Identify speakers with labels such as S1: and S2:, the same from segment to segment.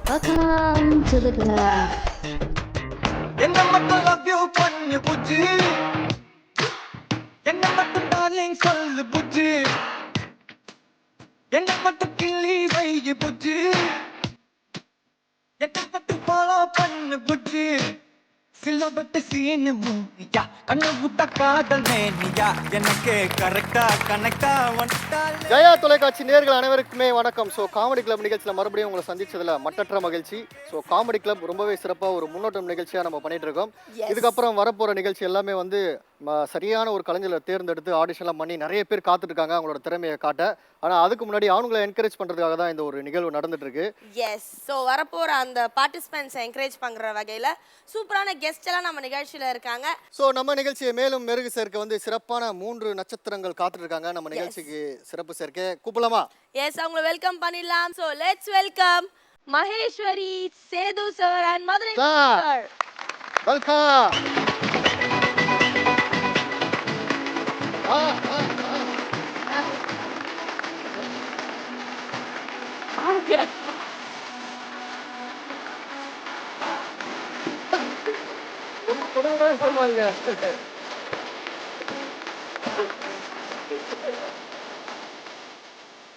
S1: Welcome to the club.
S2: என்ன மட்டும் love you பண்ணு புஜ்ஜி, என்ன மட்டும் darling சொல்லு புஜ்ஜி, என்ன மட்டும் கிள்ளி வை புஜ்ஜி, என்ன மட்டும் follow பண்ணு புஜ்ஜி. சிலபட்டு சீனு மூனியா, கண்ணு விட்ட காதல் மேனியா, எனக்கு கரெக்டா கனெக்டா வந்துட்டால்.
S3: ஜயா தொலைக்காட்சி நேயர்கள் அனைவருக்குமே வணக்கம். ஸோ காமெடி கிளப் நிகழ்ச்சியில் மறுபடியும் உங்களை சந்திச்சதுல மட்டற்ற மகிழ்ச்சி. ஸோ காமெடி கிளப் ரொம்பவே சிறப்பாக ஒரு முன்னோட்டம் நிகழ்ச்சியாக நம்ம பண்ணிட்டு இருக்கோம். இதுக்கப்புறம் வரப்போகிற நிகழ்ச்சி எல்லாமே வந்து சரியான ஒரு கலைஞரை தேர்ந்தெடுத்து ஆடிஷன்லாம் பண்ணி நிறைய பேர் காத்துட்டு இருக்காங்க அவங்களோட திறமையை காட்ட. ஆனால் அதுக்கு முன்னாடி அவங்களை என்கரேஜ் பண்ணுறதுக்காக தான் இந்த ஒரு நிகழ்வு நடந்துட்டு இருக்கு.
S4: எஸ், ஸோ வரப்போகிற அந்த பார்ட்டிசிபென்ட்ஸை என்கரேஜ் பண்ணுற வகையில் சூப்பரான கெஸ்ட் எல்லாம் நம்ம நிகழ்ச்சியில் இருக்காங்க.
S3: ஸோ நம்ம நிகழ்ச்சியை மேலும் மெருகு சேர்க்க வந்து சிறப்பான 3 நட்சத்திரங்கள் காத்துட்டு இருக்காங்க. நம்ம நிகழ்ச்சிக்கு சிறப்பு சேர்க்க கூப்பிடலாமா?
S4: எஸ், அவங்கள வெல்கம் பண்ணிடலாம். So let's welcome Maheswari, Sethu sir and Madurai sir.
S3: Welcome.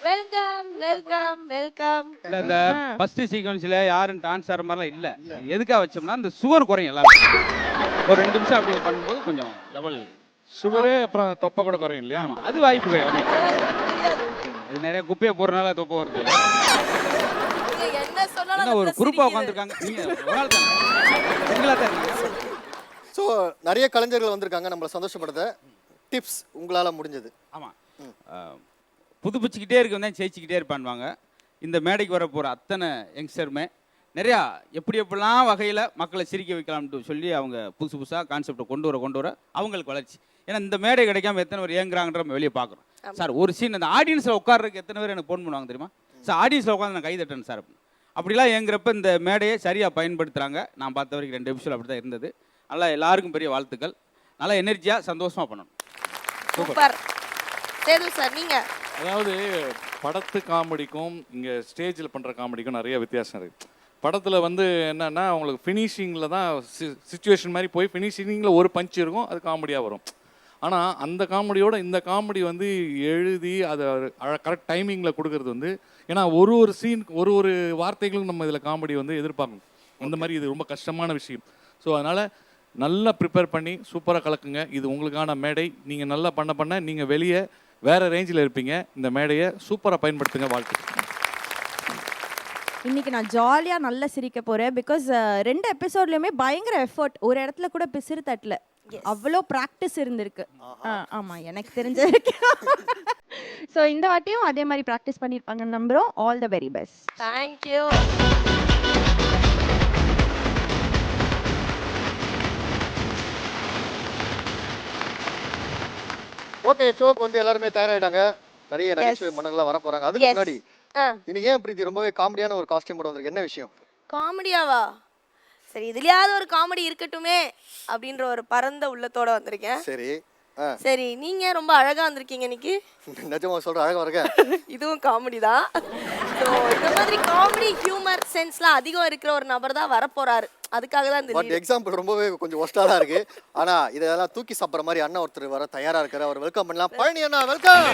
S4: Welcome welcome welcome.
S5: இந்த ஃபர்ஸ்ட் சீக்வன்ஸ்ல யாரும் டான்ஸ் ஆடுற மாதிரிலாம் இல்ல. எதுக்காக வச்சோம்னா இந்த சுகர் குறையும் எல்லாரும். ஒரு 2 நிமிஷம் அப்படி பண்ணும்போது கொஞ்சம் டபுள்
S6: சுகரு அப்புறம் தொப்பை கூட குறையும் இல்லையா?
S5: அது வாய்ப்பு கிடையாது. இது நிறைய குப்பையை போடுறதுனால தொப்பை வருது.
S4: என்ன சொன்னாலும்
S5: ஒரு குரூப்பா உட்காந்துருக்காங்க. நீங்க ஒரு ஆள் தானே, நீங்களா தான் இருக்கீங்க.
S3: ஸோ நிறைய கலைஞர்கள் வந்திருக்காங்க நம்மளை சந்தோஷப்படுத்த. டிப்ஸ் உங்களால் முடிஞ்சது.
S5: ஆமாம், புதுப்பிச்சுக்கிட்டே இருக்க ஜெயிச்சுக்கிட்டே இருப்பான்வாங்க. இந்த மேடைக்கு வர போகிற அத்தனை யங்ஸ்டருமே நிறையா எப்படிலாம் வகையில் மக்களை சிரிக்க வைக்கலாம்னு சொல்லி அவங்க புதுசாக கான்செப்டை கொண்டு வர அவங்களுக்கு வளர்ச்சி. ஏன்னா இந்த மேடை கிடைக்காம எத்தனை பேர் ஏங்குறாங்கன்ற நம்ம வெளியே பார்க்குறோம். சார் ஒரு சீன் அந்த ஆடியன்ஸில் உட்கார்றதுக்கு எத்தனை பேர் எனக்கு ஃபோன் பண்ணுவாங்க தெரியுமா? சார் ஆடியன்ஸில் உட்காந்து நான் கை தட்டேன் சார் அப்படின்னு. அப்படிலாம் ஏங்குறப்ப இந்த மேடையை சரியாக பயன்படுத்துகிறாங்க. நான் பார்த்த வரைக்கும் 2 எபிசோட் அப்படி தான் இருந்தது. நல்லா எல்லாருக்கும் பெரிய வாழ்த்துக்கள். நல்லா எனர்ஜியாக சந்தோஷமாக பண்ணணும்.
S4: சூப்பர். சேது சார் நீங்கள்?
S6: அதாவது படத்து காமெடிக்கும் இங்கே ஸ்டேஜில் பண்ணுற காமெடிக்கும் நிறைய வித்தியாசம் இருக்குது. படத்தில் வந்து என்னென்னா அவங்களுக்கு ஃபினிஷிங்கில் தான் சிச்சுவேஷன் மாதிரி போய் ஃபினிஷிங்கில் ஒரு பஞ்ச் இருக்கும், அது காமெடியாக வரும். ஆனால் அந்த காமெடியோட இந்த காமெடி வந்து எழுதி அதை கரெக்ட் டைமிங்கில் கொடுக்கறது வந்து, ஏன்னா ஒரு சீன் ஒரு வார்த்தைகளும் நம்ம இதில் காமெடி வந்து எதிர்பார்க்கணும். அந்த மாதிரி இது ரொம்ப கஷ்டமான விஷயம். ஸோ அதனால் நல்லா ப்ரிப்பேர் பண்ணி சூப்பராக கலக்குங்க. இது உங்களுக்கான மேடை. நீங்கள் நல்லா பண்ண நீங்கள் வெளியே வேறு ரேஞ்சில் இருப்பீங்க. இந்த மேடையை சூப்பராக பயன்படுத்துங்க. வாழ்க்கை
S7: இன்னைக்கு நான் ஜாலியாக நல்லா சிரிக்க போகிறேன். பிகாஸ் 2 எபிசோட்லையுமே பயங்கர எஃபர்ட். ஒரு இடத்துல கூட பிசிறு தட்டல, அவ்வளோ ப்ராக்டிஸ் இருந்திருக்கு. ஆமாம், எனக்கு தெரிஞ்ச வரைக்கும். ஸோ இந்த வாட்டியும் அதே மாதிரி ப்ராக்டிஸ் பண்ணியிருப்பாங்கன்னு நம்புகிறோம். All the very best.
S4: Thank you.
S3: Okay, ஷோக்கு வந்து எல்லாருமே தயாராயிட்டாங்க. நிறைய நகைச்சுவை மன்னர்கள்லாம் வர போறாங்க. அதுக்கு முன்னாடி இன்னைக்கு ஏன் பிரீத்தி ரொம்பவே காமெடியான ஒரு காஸ்டியூம் போட வந்திருக்கு? என்ன விஷயம்?
S4: காமெடியாவா? சரி, இதுலயாவது ஒரு காமெடி இருக்கட்டுமே அப்படின்ற ஒரு பரந்த உள்ளத்தோட வந்திருக்கேன்.
S3: சரி
S4: சரி, நீங்க ரொம்ப அழகா வந்திருக்கீங்க இன்னைக்கு.
S3: நிஜமா சொல்ற, அழகா வரங்க.
S4: இதுவும் காமெடி தான். ஸோ இந்த மாதிரி காமெடி ஹியூமர் சென்ஸ்லாம் அதிகம் இருக்கிற ஒரு நபர் தான் வரப்போறாரு. அதுக்காக தான் இந்த
S3: பட் எக்ஸாம்பிள் ரொம்பவே கொஞ்சம் ஒஸ்டா தான் இருக்கு. ஆனா இதெல்லாம் தூக்கி சாப்பிட்ற மாதிரி அண்ணா ஒருத்தர் வர தயாரா இருக்காரு. அவர் வெல்கம் பண்ணலாம். பழனி அண்ணா, வெல்கம்.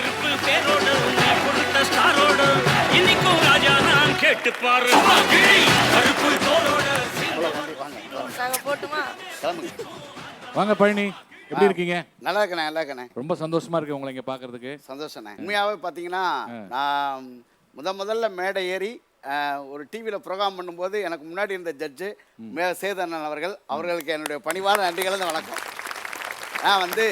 S4: நாங்க போட்டுமா?
S6: வாங்க பழனி, எப்படி இருக்கீங்க?
S8: நல்லா இருக்கண்ணே.
S6: ரொம்ப சந்தோஷமா இருக்கு உங்களை இங்கே பார்க்கறதுக்கு.
S8: சந்தோஷண்ணே. உண்மையாகவே பார்த்தீங்கன்னா நான் முதல்ல மேடை ஏறி ஒரு டிவியில் ப்ரோக்ராம் பண்ணும்போது எனக்கு முன்னாடி இருந்த ஜட்ஜு சேதண்ணன் அவர்களுக்கு என்னுடைய பணிவான நன்றிகள், வணக்கம். நான் வந்து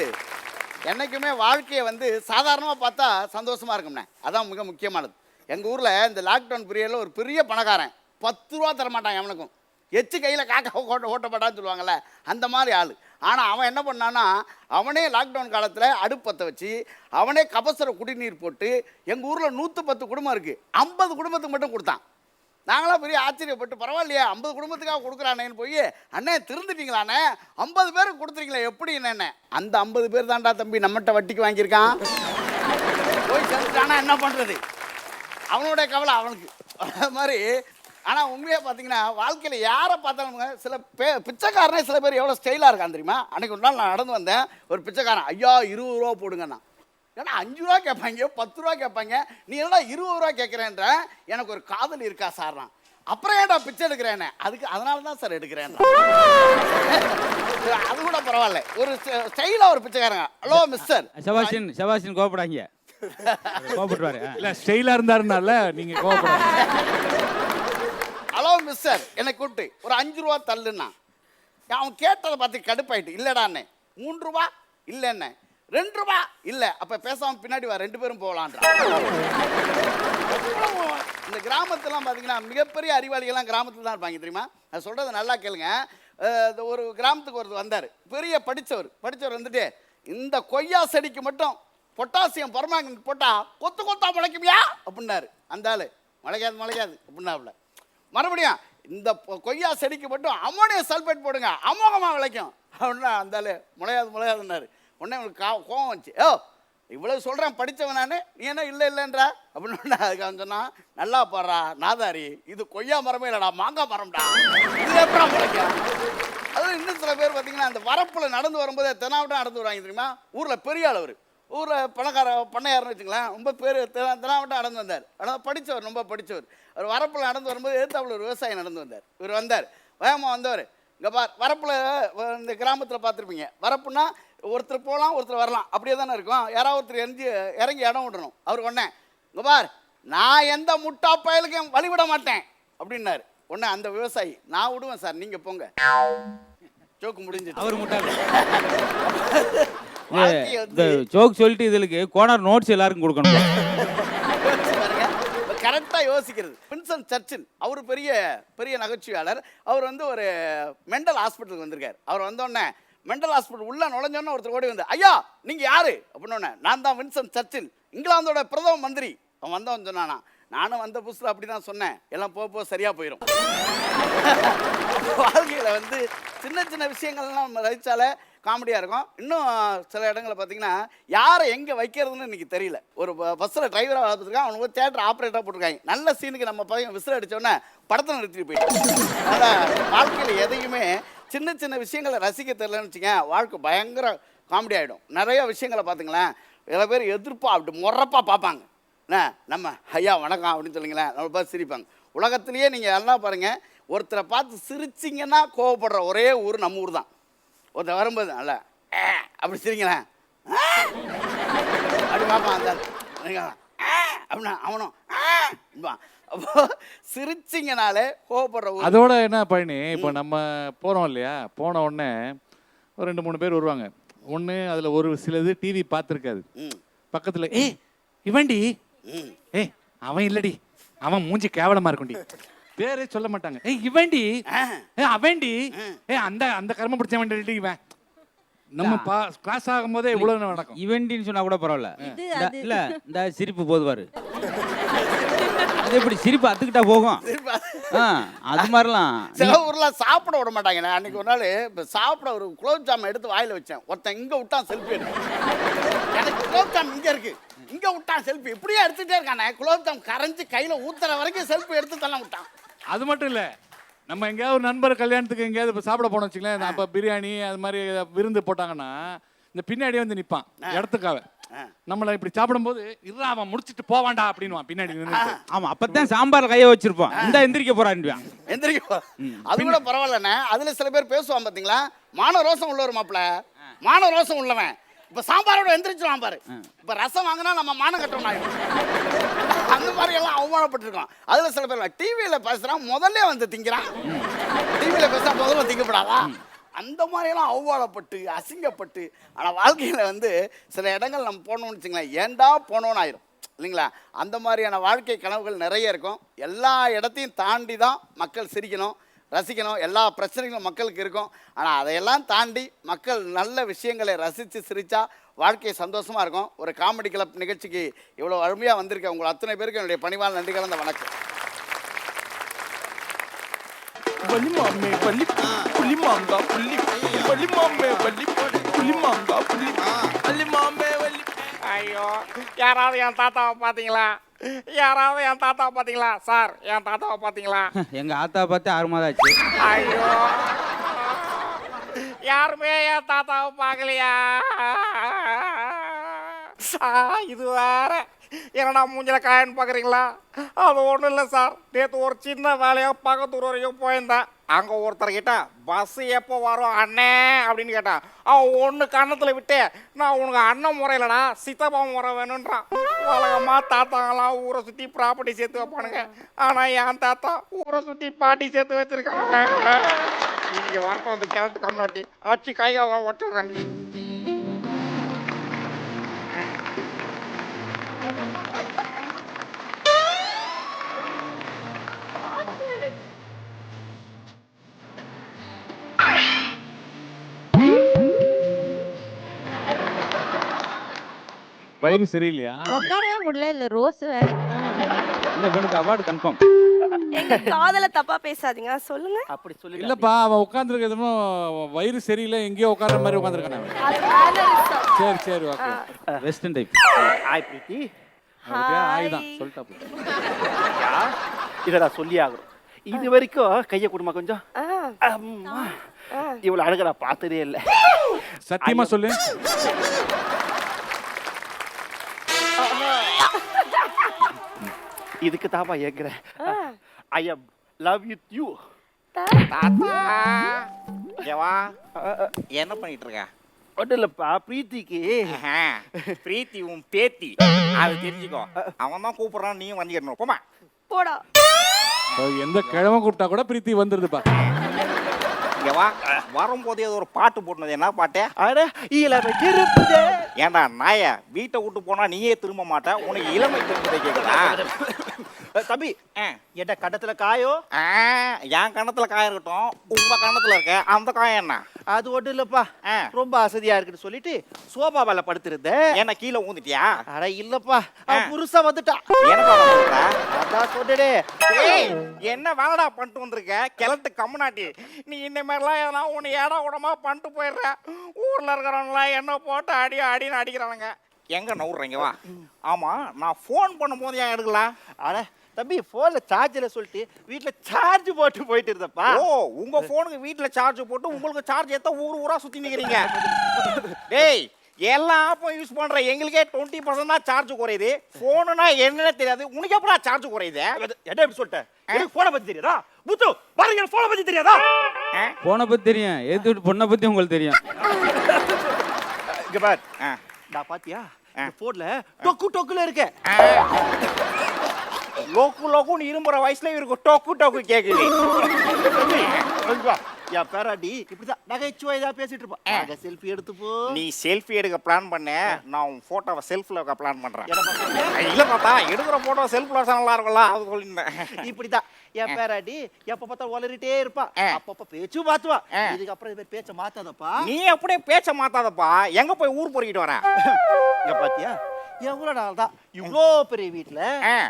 S8: என்றைக்குமே வாழ்க்கையை வந்து சாதாரணமாக பார்த்தா சந்தோஷமாக இருக்கும்ண்ணே. அதான் மிக முக்கியமானது. எங்கள் ஊரில் இந்த லாக்டவுன் பீரியடில் ஒரு பெரிய பணக்காரன் 10 ரூபா தரமாட்டான் எவனுக்கும். எச்சு கையில் காக்கா ஓட்டப்பட்டான்னு சொல்லுவாங்கள்ல, அந்த மாதிரி ஆள். ஆனால் அவன் என்ன பண்ணான்னா, அவனே லாக்டவுன் காலத்தில் அடுப்பு பற்ற வச்சு அவனே கபசுர குடிநீர் போட்டு எங்கள் ஊரில் 110 குடும்பம் இருக்குது, 50 குடும்பத்துக்கு மட்டும் கொடுத்தான். நாங்களாம் பெரிய ஆச்சரியப்பட்டு, பரவாயில்லையே 50 குடும்பத்துக்காக கொடுக்குறானேன்னு போய், அண்ணே திருந்துட்டீங்களாண்ணே, 50 பேருக்கு கொடுத்துருக்கீங்களா எப்படி என்னென்ன? அந்த 50 பேர் தான்டா தம்பி நம்மகிட்ட வட்டிக்கு வாங்கியிருக்கான். போய் சேர்ந்துட்டானா என்ன பண்ணுறது? அவனோட கவலை அவனுக்கு. அது மாதிரி ஆனால் உண்மையாக பார்த்தீங்கன்னா வாழ்க்கையில் யாரை பார்த்தாலும் சில பிச்சைக்காரனே சில பேர் எவ்வளோ ஸ்டைலாக இருக்கான் தெரியுமா? அன்றைக்கி ஒரு நாள் நான் நடந்து வந்தேன், ஒரு பிச்சைக்காரன் ஐயா 20 ரூபா போடுங்கண்ணா. ஏன்னா 5 ரூபா கேட்பாங்க, 10 ரூபா கேட்பாங்க, நீ என்னடா 20 ரூபா கேட்குறேன்ற. எனக்கு ஒரு காதல் இருக்கா சார்னா. அப்புறம் ஏன்டா பிச்சை எடுக்கிறேன்னு. அதனால தான் சார் எடுக்கிறேன். அது கூட பரவாயில்ல, ஒரு ஸ்டைலாக ஒரு பிச்சைக்காரங்க. ஹலோ மிஸ்டர்
S5: செபாஸ்டின் கோபப்படாங்க, கோபப்படுவாரு.
S6: இல்லை ஸ்டைலாக இருந்தாருனால நீங்கள் கோபப்படாது.
S8: ஹலோ மிஸ்டர் என்னை கூப்பிட்டு ஒரு 5 ரூபா தள்ளுன்னா. அவன் கேட்டதை பார்த்து கடுப்பாயிட்டு, இல்லைடாண்ணே 3 ரூபா இல்லைண்ணே 2 ரூபா இல்லை. அப்போ பேசாமல் பின்னாடி வா, 2 பேரும் போகலான்றான். இந்த கிராமத்துலாம் பார்த்தீங்கன்னா மிகப்பெரிய அறிவாளிகள்லாம் கிராமத்தில் தான் இருப்பாங்க தெரியுமா? நான் சொல்கிறத நல்லா கேளுங்க. ஒரு கிராமத்துக்கு ஒருத்தர் வந்தார், பெரிய படித்தவர் வந்துட்டு, இந்த கொய்யா செடிக்கு மட்டும் பொட்டாசியம் பர்மாங்கனேட் போட்டால் கொத்து கொத்தா முளைக்குமியா அப்படின்னாரு. அந்த ஆள் முளைக்காது அப்படின்னாப்புல. மறுபடியும் இந்த கொய்யா செடிக்கு மட்டும் அமோனியம் சல்பேட் போடுங்க, அமோகமாக விளைக்கும் அப்படின்னா அந்த ஆள் முளையாதுன்னாரு. உடனே அவனுக்கு கோவம் வந்துச்சு. இவ்வளவு சொல்கிறேன் படித்தவன் நான், நீ என்ன இல்லைன்றா அப்படின்னு. அதுக்கு அவன் சொன்னான், நல்லா பாடுறா நாதாரி, இது கொய்யா மரமே இல்லைடா, மாங்காய் மரம்டா, இது எப்படா முளைக்கும். அதுவும் இன்னும் சில பேர் பார்த்தீங்கன்னா அந்த வரப்பில் நடந்து வரும்போது தெனாவட்டம் நடந்து வருவாங்க தெரியுமா? ஊரில் பெரிய அளவர், ஊரில் பணக்கார பண்ணையாருன்னு வச்சுங்களேன், ரொம்ப பேர் தெனாவட்டம் நடந்து வந்தார். ஆனால் படித்தவர், ரொம்ப படித்தவர். அவர் வரப்பில் நடந்து வரும்போது எதிர்த்தாப்புல ஒரு விவசாயி நடந்து வந்தார். இவர் வந்தார், வேகமாக வந்தவர். இங்கே வரப்பில் இந்த கிராமத்தில் பார்த்துருப்பீங்க, வரப்புன்னா ஒருத்தர் போகலாம் ஒருத்தர் வரலாம், அப்படியே தானே இருக்கும். யாராவது ஒருத்தர் இறங்கி இடம் விடணும். அவருக்கு ஒன்றே, இங்கே பார், நான் எந்த முட்டா பயலுக்கும் வழிவிட மாட்டேன் அப்படின்னாரு. ஒன்று அந்த விவசாயி, நான் விடுவேன் சார், நீங்கள் போங்க. ஜோக்கு முடிஞ்சு
S5: அவர் முட்டாள். ஜோக் சொல்லிட்டு இதுக்கு கோனர் நோட்ஸ் எல்லாருக்கும் கொடுக்கணும்.
S8: கரெக்டாக யோசிக்கிறது. வின்சன் சர்ச்சில் அவர் பெரிய நகைச்சுவையாளர். அவர் ஒரு மெண்டல் ஹாஸ்பிட்டலுக்கு வந்திருக்கார். அவர் வந்தோடனே மெண்டல் ஹாஸ்பிட்டல் உள்ள நுழைஞ்சோன்னு ஒருத்தர் ஓடி வந்து, ஐயா நீங்கள் யாரு அப்படின்னு. நான் தான் வின்சன் சர்ச்சில், இங்கிலாந்தோட பிரதம மந்திரி. அவன் வந்தவன் சொன்னானா, நானும் வந்த புதுசில் அப்படி தான் சொன்னேன், எல்லாம் போக சரியாக போயிடும். வாழ்க்கையில் சின்ன விஷயங்கள்லாம் நம்ம ரசித்தாலே காமெடியாக இருக்கும். இன்னும் சில இடங்களில் பார்த்தீங்கன்னா யாரை எங்கே வைக்கிறதுன்னு இன்றைக்கி தெரியல. ஒரு பஸ்ஸில் டிரைவராக பார்த்துருக்கான், அவனுக்கு தேட்டர் ஆப்ரேட்டராக போட்டிருக்காங்க. நல்ல சீனுக்கு நம்ம பையன் விசில் அடித்தோடனே படத்தை நிறுத்திட்டு போயிட்டு. அதனால் வாழ்க்கையில் எதையுமே சின்ன விஷயங்களை ரசிக்க தெரியலன்னு வச்சுங்க, வாழ்க்கை பயங்கர காமெடி ஆகிடும். நிறைய விஷயங்களை பார்த்துங்களேன், சில பேர் எதிர்ப்பாக அப்படி முறப்பாக பார்ப்பாங்க. நம்ம ஐயா வணக்கம் அப்படின்னு சொல்லுங்களேன், நம்ம பார்த்து சிரிப்பாங்க. உலகத்திலேயே நீங்கள் எல்லாம் பாருங்கள், ஒருத்தரை பார்த்து சிரிச்சிங்கன்னா கோவப்படுற ஒரே ஊர் நம்ம ஊர் தான். ஒருத்தர் வரும்போது நல்லா அப்படி சிரிங்களேன் அப்படி பார்ப்பான். அந்த அப்படின்னா அவனும் அப்போ சிரிச்சிங்கனாலே கோவப்படுற ஊர்.
S6: அதோட என்ன பழனி, இப்போ நம்ம போகிறோம் இல்லையா, போன உடனே ஒரு 2-3 பேர் வருவாங்க. ஒன்று அதில் ஒரு சிலது டிவி பார்த்துருக்காது, பக்கத்தில் இவன்டி அவன் இல்லடி, அவன் மூஞ்சி கேவலமாக இருக்கும்டி, பேரே சொல்ல மாட்டாங்க. இவன்டி அவன்டி அந்த அந்த கர்மம் பிடிச்ச வேண்டி இவன். நம்ம கிளாஸ் ஆகும்போதே இவ்வளவு நடக்கும்.
S5: இவன்டின்னு சொன்னா கூட பரவாயில்ல. இல்ல இந்த சிரிப்பு போதுவாரு, அது எப்படி சிரிப்பு அத்துக்கிட்டா போகும். அது மாதிரிலாம்
S8: சில ஊர்ல சாப்பிட விட மாட்டாங்க. அன்னைக்கு ஒரு நாள் சாப்பிட ஒரு குலோப் ஜாம் எடுத்து வாயில வச்சேன். ஒருத்தன் இங்க விட்டான் செல்ஃபி எடுத்து, எனக்கு குலோப் ஜாம் இங்க இருக்கு, இங்க விட்டான் செல்ஃபி, இப்படியே எடுத்துட்டே இருக்கானே. குலோப் ஜாம் கரைஞ்சி கையில ஊத்துற வரைக்கும் செல்ஃபி எடுத்து தள்ள விட்டான்.
S6: அது மட்டும் இல்லை, நம்ம எங்கேயாவது ஒரு நண்பர் கல்யாணத்துக்கு எங்கேயாவது இப்போ சாப்பிட போனோம் வச்சுங்களேன், இப்போ பிரியாணி அது மாதிரி விருந்து போட்டாங்கன்னா இந்த பின்னாடியே வந்து நிற்பான் இடத்துக்காக. நம்மளை இப்படி சாப்பிடும்போது இருறா அவன் முடிச்சுட்டு போவான்டா அப்படின்வான் பின்னாடி.
S5: ஆமா, அப்பதான் சாம்பார் கையை வச்சிருப்பான், இந்த எந்திரிக்க போறான்
S8: எந்திரிக்க. அது கூட பரவாயில்லண்ணே. அதுல சில பேர் பேசுவான் பாத்தீங்களா, மான ரோசம் உள்ளவர் மாப்பிள்ள, மான ரோசம் உள்ளவன் இப்ப சாம்பாரோட எந்திரிச்சிருவான் பாரு. இப்ப ரசம் வாங்கினா நம்ம மானம் கட்டணும் ஆயிடும். அந்த மாதிரி எல்லாம் அவமானப்பட்டிருக்கோம். அதுல சில பேர் டிவியில பேசுறான், முதல்ல வந்து திங்கிறான். டிவியில பேசுறா முதல்ல திங்கப்படாதா, அந்த மாதிரியெல்லாம் அவமானப்பட்டு அசிங்கப்பட்டு. ஆனால் வாழ்க்கையில் சில இடங்கள் நம்ம போனோம்னு வச்சுங்களேன், ஏண்டா போனோன்னு ஆயிரும் இல்லைங்களா. அந்த மாதிரியான வாழ்க்கை கனவுகள் நிறைய இருக்கும். எல்லா இடத்தையும் தாண்டி தான் மக்கள் சிரிக்கணும், ரசிக்கணும். எல்லா பிரச்சனைகளும் மக்களுக்கு இருக்கும். ஆனால் அதையெல்லாம் தாண்டி மக்கள் நல்ல விஷயங்களை ரசித்து சிரித்தா வாழ்க்கை சந்தோஷமாக இருக்கும். ஒரு காமெடி கிளப் நிகழ்ச்சிக்கு இவ்வளோ அருமையாக வந்திருக்கேன் உங்கள் அத்தனை பேருக்கு என்னுடைய பணிவான நன்றி கலந்த வணக்கம்.
S2: வலி மாமே வலி புலி மாங்கா புலி வலி மாமே வலி புலி மாங்கா புலி வலி மாமே வலி. ஐயோ, யாராவது என் தாத்தாவை பார்த்தீங்களா?
S9: யாராவது என் தாத்தாவை பார்த்தீங்களா சார்? என் தாத்தாவை பார்த்தீங்களா?
S5: எங்கள் ஆத்தா பார்த்து 6 மாதம் ஆச்சு.
S9: ஐயோ, யாருமே என் தாத்தாவை பார்க்கலையா? இது வேற என்னடா மூஞ்சில காயன்னு பார்க்குறீங்களா? அது ஒன்றும் இல்லை சார். நேற்று ஒரு சின்ன வேலையாக பக்கத்தூர் வரைக்கும் போயிருந்தேன். அங்கே ஒருத்தர்கிட்ட பஸ்ஸு எப்போ வரும் அண்ணே அப்படின்னு கேட்டான். அவன் ஒன்று கன்னத்தில் விட்டு, நான் உனக்கு அண்ணன் முறையிலடா சித்தப்பா முறை வேணுன்றான். வழக்கமாக தாத்தாங்களாம் ஊரை சுற்றி ப்ராப்பர்ட்டி சேர்த்து வைப்பானுங்க. ஆனால் என் தாத்தா ஊரை சுற்றி பாட்டி சேர்த்து வச்சுருக்காங்க. இங்கே வரப்போ வந்து கிழட்டு கண்ணாட்டி ஆச்சு கையாக ஒட்டுறேன்.
S6: வயிறு சரியில்லையா?
S7: உட்காரவே முடியல, இல்ல ரோஸ் வேற.
S5: இல்லை இவனுக்கு அவார்டு கன்ஃபார்ம்.
S4: எங்க காதல தப்பா பேசாதீங்க, சொல்லுங்க.
S3: அப்படி சொல்லி
S6: இல்லப்பா, அவன் உட்காந்துருக்கிறது வயிறு சரியில்லை, எங்கேயோ உட்கார்ற மாதிரி உட்காந்துருக்கானே.
S4: அது mannerism.
S6: சரி சரி, ஓகே.
S5: Western type.
S3: ஹாய் பிரீத்தி.
S6: ஆயிதான் சொல்லிட்டா.
S10: இதை நான் சொல்லி ஆகணும். இது வரைக்கும் கையை கொடுமா கொஞ்சம். அம்மா, இவ்வளவு அழகா நான் பார்த்ததே இல்லை.
S6: சத்தியமா சொல்லு.
S10: இதுக்கு தாப்பா ஏங்குறேன். I am love with you.
S9: தாத்தா ஏவா என்ன பண்ணிட்டு இருக்க?
S10: ஒன்றும் இல்லைப்பா, பிரீத்திக்கு.
S9: பிரீத்தி உன் பேத்தி, அது தெரிஞ்சுக்கோ. அவன் தான் கூப்பிடுறான், நீயும் வந்துடணும். போமா
S4: போடா.
S6: எந்த கிழமை கூப்பிட்டா கூட பிரீத்தி வந்துருதுப்பா.
S9: ஏவா வரும்போதே ஒரு பாட்டு போட்டுனது, என்ன பாட்டு?
S10: அட இளமை திருப்புதே.
S9: ஏண்டா நாய, வீட்டை விட்டு போனா நீயே திரும்ப மாட்ட, உனக்கு இளமை திரும்பதை கேக்குதா?
S10: தம்பி, என்ன கண்டத்துல காயோ?
S9: என் கணத்துல காயம் இருக்கட்டும், உங்க கணத்துல இருக்க அந்த காயம் என்ன?
S10: அது ஒன்றும் இல்லப்பா, ரொம்ப அசதியா இருக்குன்னு சொல்லிட்டு சோபாவால படுத்திருந்தேன்.
S9: என்ன கீழே ஊந்துட்டியா?
S10: அட இல்லப்பா, புருஷா வந்துட்டா.
S9: என்ன
S10: அதான் சொன்னே.
S9: என்ன வேலைடா பண்ணிட்டு வந்திருக்க கிழட்டு கம்முனாட்டி? நீ இந்த மாதிரிலாம் எதனா உன்னை ஏடா கூடமா பண்ணிட்டு போயிடுற. ஊர்ல இருக்கிறவங்களாம் என்ன போட்டு அடி அடின்னு அடிக்கிறானுங்க. எங்க நவுறீங்க வா. ஆமா, நான் ஃபோன் பண்ணும்போது ஏன் எடுக்கல?
S10: அட தம்பி, போன்ல சார்ஜ்ல சொல்லிட்டு வீட்டுல சார்ஜ் போட்டு போயிட்டு இருந்தப்பா.
S9: ஓ, உங்க போனுக்கு வீட்டுல சார்ஜ் போட்டு உங்களுக்கு சார்ஜ் ஏத்த ஊர் ஊரா சுத்தி நிக்கிறீங்க. டேய், எல்லா ஆப்பும் யூஸ் பண்ற எங்களுக்கே 20% தான் சார்ஜ் குறையுது. போனுனா என்னன்னு தெரியாது, உனக்கு எப்படா சார்ஜ் குறையுது?
S10: என்ன இப்படி சொல்லிட்டேன்? எனக்கு போனை பத்தி தெரியாதா? முத்து பாருங்க, போனை பத்தி தெரியாதா?
S5: போனை பற்றி தெரியும், எது பொண்ணை பற்றி உங்களுக்கு தெரியும்.
S10: இங்க பார், நான் பாத்தியா போன்ல டொக்கு டொக்குல இருக்க.
S9: லோக்கு லோக்குன்னு இரும்புற வயசுல இவருக்கு டொக்கு டொக்கு கேக்குது.
S10: என் பேராண்டி இப்படிதான் நகைச்சுவை ஏதாவது பேசிட்டு இருப்பான். செல்ஃபி எடுத்துப்போ.
S9: நீ செல்ஃபி எடுக்க பிளான் பண்ண, நான் உன் போட்டோவை செல்ஃப்ல வைக்க பிளான் பண்றேன். இல்ல பாத்தா, எடுக்கிற போட்டோ செல்ஃப்ல நல்லா இருக்கும்ல, அது சொல்லிருந்தேன்.
S10: இப்படிதான் என் பேராண்டி எப்ப பார்த்தா வளரிட்டே இருப்பா. அப்பப்ப பேச்சு மாத்துவா. இதுக்கப்புறம் இது பேச்ச மாத்தாதப்பா.
S9: நீ அப்படியே பேச்ச மாத்தாதப்பா. எங்க போய் ஊர் பொறுக்கிட்டு வர?
S10: இங்க பாத்தியா, எவ்வளவு நாள் தான் இவ்வளோ பெரிய வீட்டுல